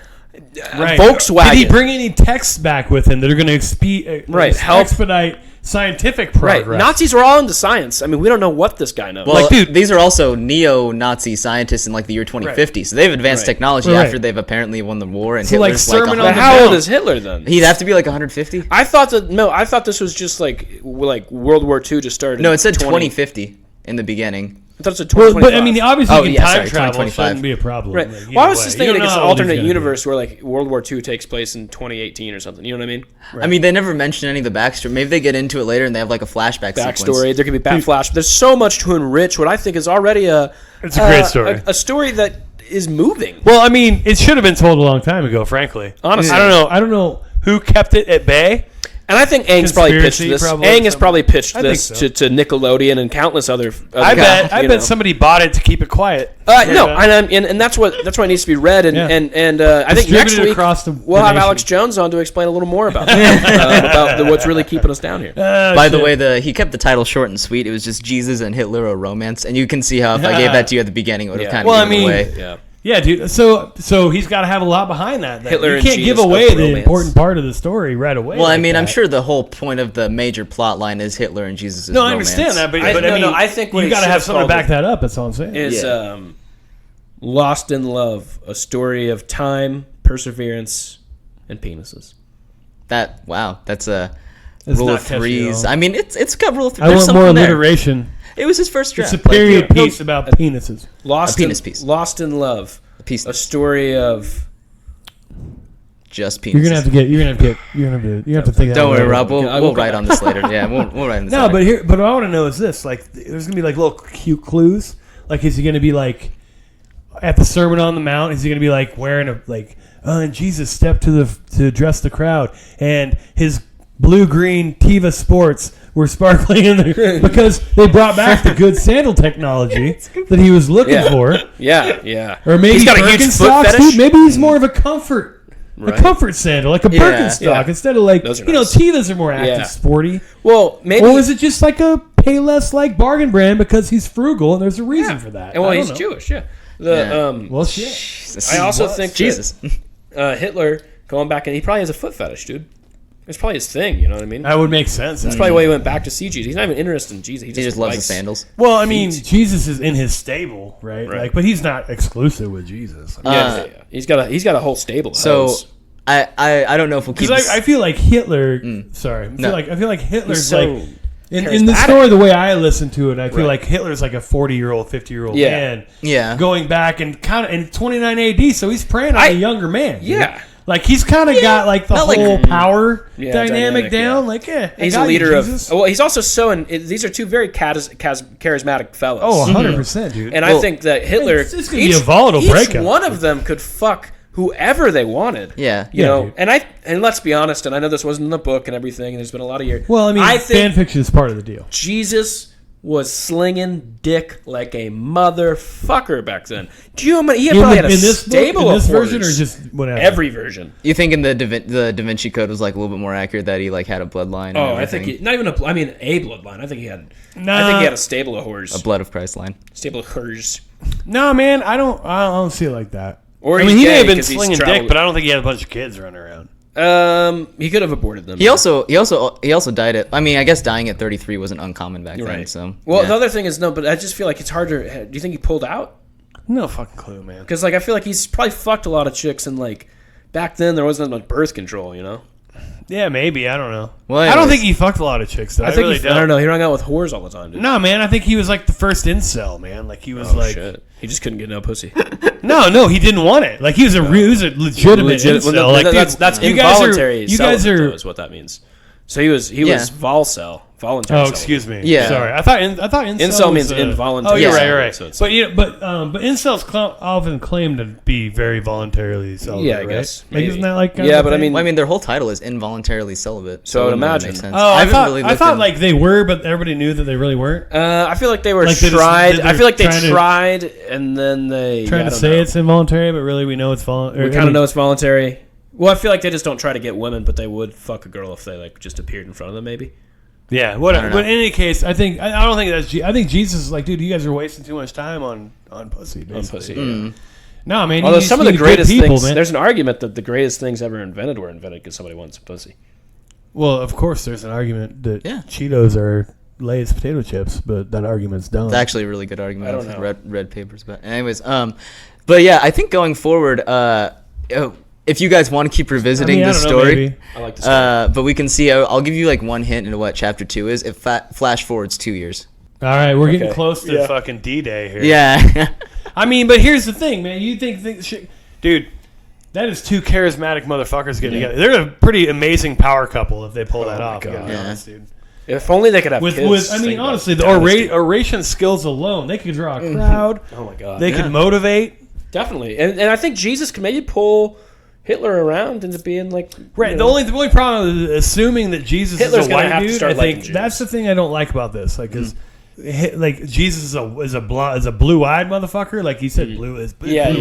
Right. Volkswagen. Did he bring any texts back with him that are going to expedite scientific progress? Right. Nazis were all into science. I mean, we don't know what this guy knows. Well, like, dude, these are also neo-Nazi scientists in like the year 2050, so they've advanced technology after they've apparently won the war. And so Hitler's like how old is Hitler then? He'd have to be like 150. I thought this was just like World War II just started. No, it said 2050 in the beginning. I thought it said 2025. But I mean, obviously, time travel shouldn't be a problem. Right. Well, I was just thinking it's an alternate universe where like World War II takes place in 2018 or something. You know what I mean? Right. I mean, they never mention any of the backstory. Maybe they get into it later and they have like a flashback backstory. There could be flash. There's so much to enrich what I think is already it's a great story. A story that is moving. Well, I mean, it should have been told a long time ago. Frankly, honestly, I don't know who kept it at bay. And I think Aang's probably pitched this. Aang has probably pitched this to Nickelodeon and countless other. I bet somebody bought it to keep it quiet. No, and that's what needs to be read. And I think next week we'll have Alex Jones on to explain a little more about that, about what's really keeping us down here. By the way, he kept the title short and sweet. It was just Jesus and Hitler, a romance, and you can see how if I gave that to you at the beginning, it would have kind of given away. Yeah. Yeah, dude. So he's got to have a lot behind that. Hitler you can't give away the important part of the story right away. Well, I mean, I'm sure the whole point of the major plot line is Hitler and Jesus' romance. No, I understand that, but I think you got to have something to back that up. That's all I'm saying. Is Lost in Love, a story of time, perseverance, and penises. That's a rule of threes. I mean, it's got rule of threes. I want more alliteration. It was his first draft. It's a period piece about penises. Lost in Love. A story of just penises. You're gonna have to think. Don't worry, Rob. We'll write on this later. Yeah, we'll write on this. No, later. but what I want to know is this: like, there's gonna be like little cute clues. Like, is he gonna be like at the Sermon on the Mount? Is he gonna be like wearing and Jesus stepped to address the crowd, and his blue-green Tiva Sports were sparkling in there because they brought back the good sandal technology that he was looking for. Yeah. Or maybe he's got a huge foot fetish. Maybe he's more of a comfort sandal, like a Birkenstock, instead of like Tivas are more active, sporty. Well, maybe, or is it just like a Payless like bargain brand because he's frugal and there's a reason for that? And he's Jewish. Yeah. Well, shit. I also think Jesus, Hitler going back, and he probably has a foot fetish, dude. It's probably his thing, you know what I mean? That would make sense. That's probably why he went back to see Jesus. He's not even interested in Jesus. He just loves the sandals. Well, I mean, Jesus is in his stable, right? Like, but he's not exclusive with Jesus. He's got a whole stable. So I don't know if we'll keep. Because I feel like Hitler. Sorry, I feel like Hitler's so like in the story. The way I listen to it, I feel like Hitler's like a 40-year-old, 50-year-old man. Yeah, going back and kind of in 29 AD, so he's preying on a younger man. Yeah. Like, he's kind of got, like, the whole power dynamic down. Like, he's a leader of... Well, he's also these are two very charismatic fellows. Oh, 100%, dude. And I think that Hitler... It's going to be a volatile breakup. Each one of them could fuck whoever they wanted. Yeah. You know, dude. and let's be honest, and I know this wasn't in the book and everything, and there's been a lot of years. Well, I mean, I think fan fiction is part of the deal. Jesus was slinging dick like a motherfucker back then. Do you know he probably had a stable in this of version or horses. just whatever? Every version. You think in the Da Vinci Code was like a little bit more accurate that he like had a bloodline? And Oh, everything? I think not even a bloodline. I think he had a stable of horses. A blood of Christ line. Stable of hers. No, man, I don't see it like that. Or I he's mean, he may gay have been 'cause he's slinging traveled- dick, but I don't think he had a bunch of kids running around. He could have aborted them. He also died at. I mean, I guess dying at 33 wasn't uncommon back then. Right. So Well, yeah. the other thing is but I just feel like it's hard to. Do you think he pulled out? No fucking clue, man. Because like I feel like he's probably fucked a lot of chicks, and like back then there wasn't that much birth control. You know. Yeah, maybe. I don't know. Well, I don't anyways. think he fucked a lot of chicks, though. I think really I don't know. He hung out with whores all the time, dude. No, man. I think he was like the first incel, man. Like he was Shit. He just couldn't get no pussy. No, he didn't want it. Like he was a legitimate incel. Well, like that's dude, you guys involuntary. you guys are. is what that means. So he was voluntary. Oh, celibate. excuse me. Yeah. Sorry. I thought incel Incel means was, involuntary. Oh, you're Yeah. right. So it's but incels often claim to be very voluntarily celibate. Yeah, I right? guess. Like, Maybe. isn't that like? Yeah, but I mean, Well, I mean, their whole title is involuntarily celibate. So I would it wouldn't really imagine. make sense. Oh, I haven't thought really I looked thought in- like they were, but everybody knew that they really weren't. I feel like they were Like they just- tried. they're I feel like they trying to- tried, and then they Trying I to don't say know. it's involuntary, but really we know it's voluntary. We kind of know it's voluntary. Well, I feel like they just don't try to get women, but they would fuck a girl if they like just appeared in front of them, maybe. Yeah, whatever. I don't But in any case, I don't think that's. I think Jesus is like, dude, you guys are wasting too much time on pussy. Basically. On pussy. Yeah. No, man. Although you some just of the need good greatest people, things, man. there's an argument that the greatest things ever invented were invented because somebody wants some pussy. Well, of course, there's an argument that Yeah. Cheetos are Lay's potato chips, but that argument's dumb. It's actually a really good argument. I don't know. Read papers, but anyways, but yeah, I think going forward, if you guys want to keep revisiting I this don't know, story, maybe. I like the story. but we can see. I'll give you like one hint into what chapter 2 is. It flash forwards 2 years. All right, we're getting Okay. close to Yeah. fucking D-Day here. Yeah. I mean, but here's the thing, man. You think shit, dude? That is two charismatic motherfuckers getting together. They're a pretty amazing power couple if they pull that off. I gotta be Yeah. honest, dude. If only they could have kids. I mean, think about honestly, the dynasty. oration skills alone, they could draw a crowd. Oh my god. They could motivate. Definitely, and I think Jesus could maybe pull Hitler around into being like Right. you The know, only problem is assuming that Jesus Hitler's is a gonna white have to dude. start I think liking Jews. that's the thing I don't like about this. Like, like Jesus is a blue-eyed motherfucker. Like he said, blue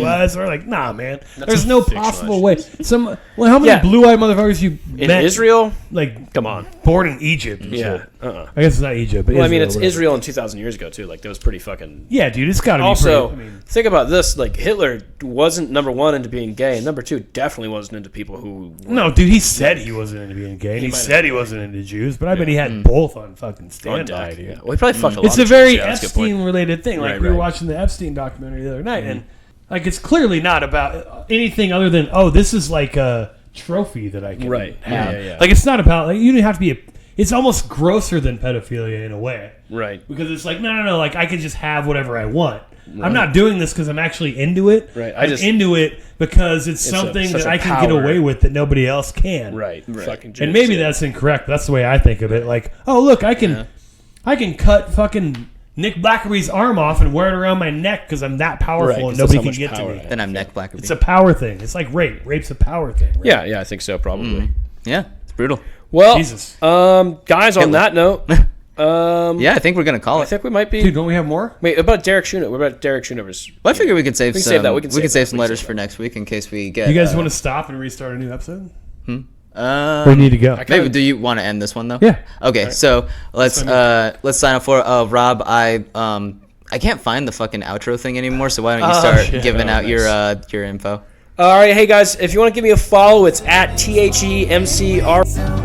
eyes. Or like, nah, man. There's no possible way. How many Yeah. blue-eyed motherfuckers you in met? Israel. Like, Come on. born in Egypt. And Yeah. shit. I guess it's not Egypt. But Well, I mean, Israel, it's whatever. Israel in 2,000 years ago too. Like that was pretty fucking. Yeah, dude, it's got to be. Also, pretty, think about this: like Hitler wasn't number one into being gay, and number two definitely wasn't into people who. no, dude, he said he wasn't into being gay. And he might said he wasn't into Jews, but I bet he had both on fucking On standby, deck, dude. yeah. Well, he probably fucked a lot. It's of a chicks, very yeah, that's a good point. Epstein-related thing. Like Right, we were right. watching the Epstein documentary the other night, and like it's clearly not about anything other than this is like a trophy that I can Right. have. Yeah. Like it's not about like you didn't have to be. It's almost grosser than pedophilia in a way, Right. because it's like no. Like I can just have whatever I want. I'm not doing this because I'm actually into it. Right. I'm into it because it's something such that a I can get power. away with that nobody else can. Right. Fucking. And maybe that's incorrect. That's the way I think of it. Like, oh look, I can cut fucking Nick Blackerby's arm off and wear it around my neck because I'm that powerful Right, and 'cause nobody that's can how much get to power me. I have. Then I'm neck Blackerby. It's a power thing. It's like rape. Rape's a power thing. Right? Yeah, I think so, probably. Yeah, it's brutal. Well, Jesus. guys, on that note, Yeah, I think we're gonna call I it. think we might be. Dude, don't we have more? Wait, about Derek Schoonover. What about Derek Schoonover's? Well, I figure we could save We can some. save that. We We can can save save that. some We can letters save for next week in case we get. You guys want to stop and restart a new episode? Or Um, need to go? maybe. Do you want to end this one though? Yeah. Okay, so let's sign up for Rob. I can't find the fucking outro thing anymore. So why don't you start shit. giving out nice. your info? All right, hey guys, if you want to give me a follow, it's at THEMCR.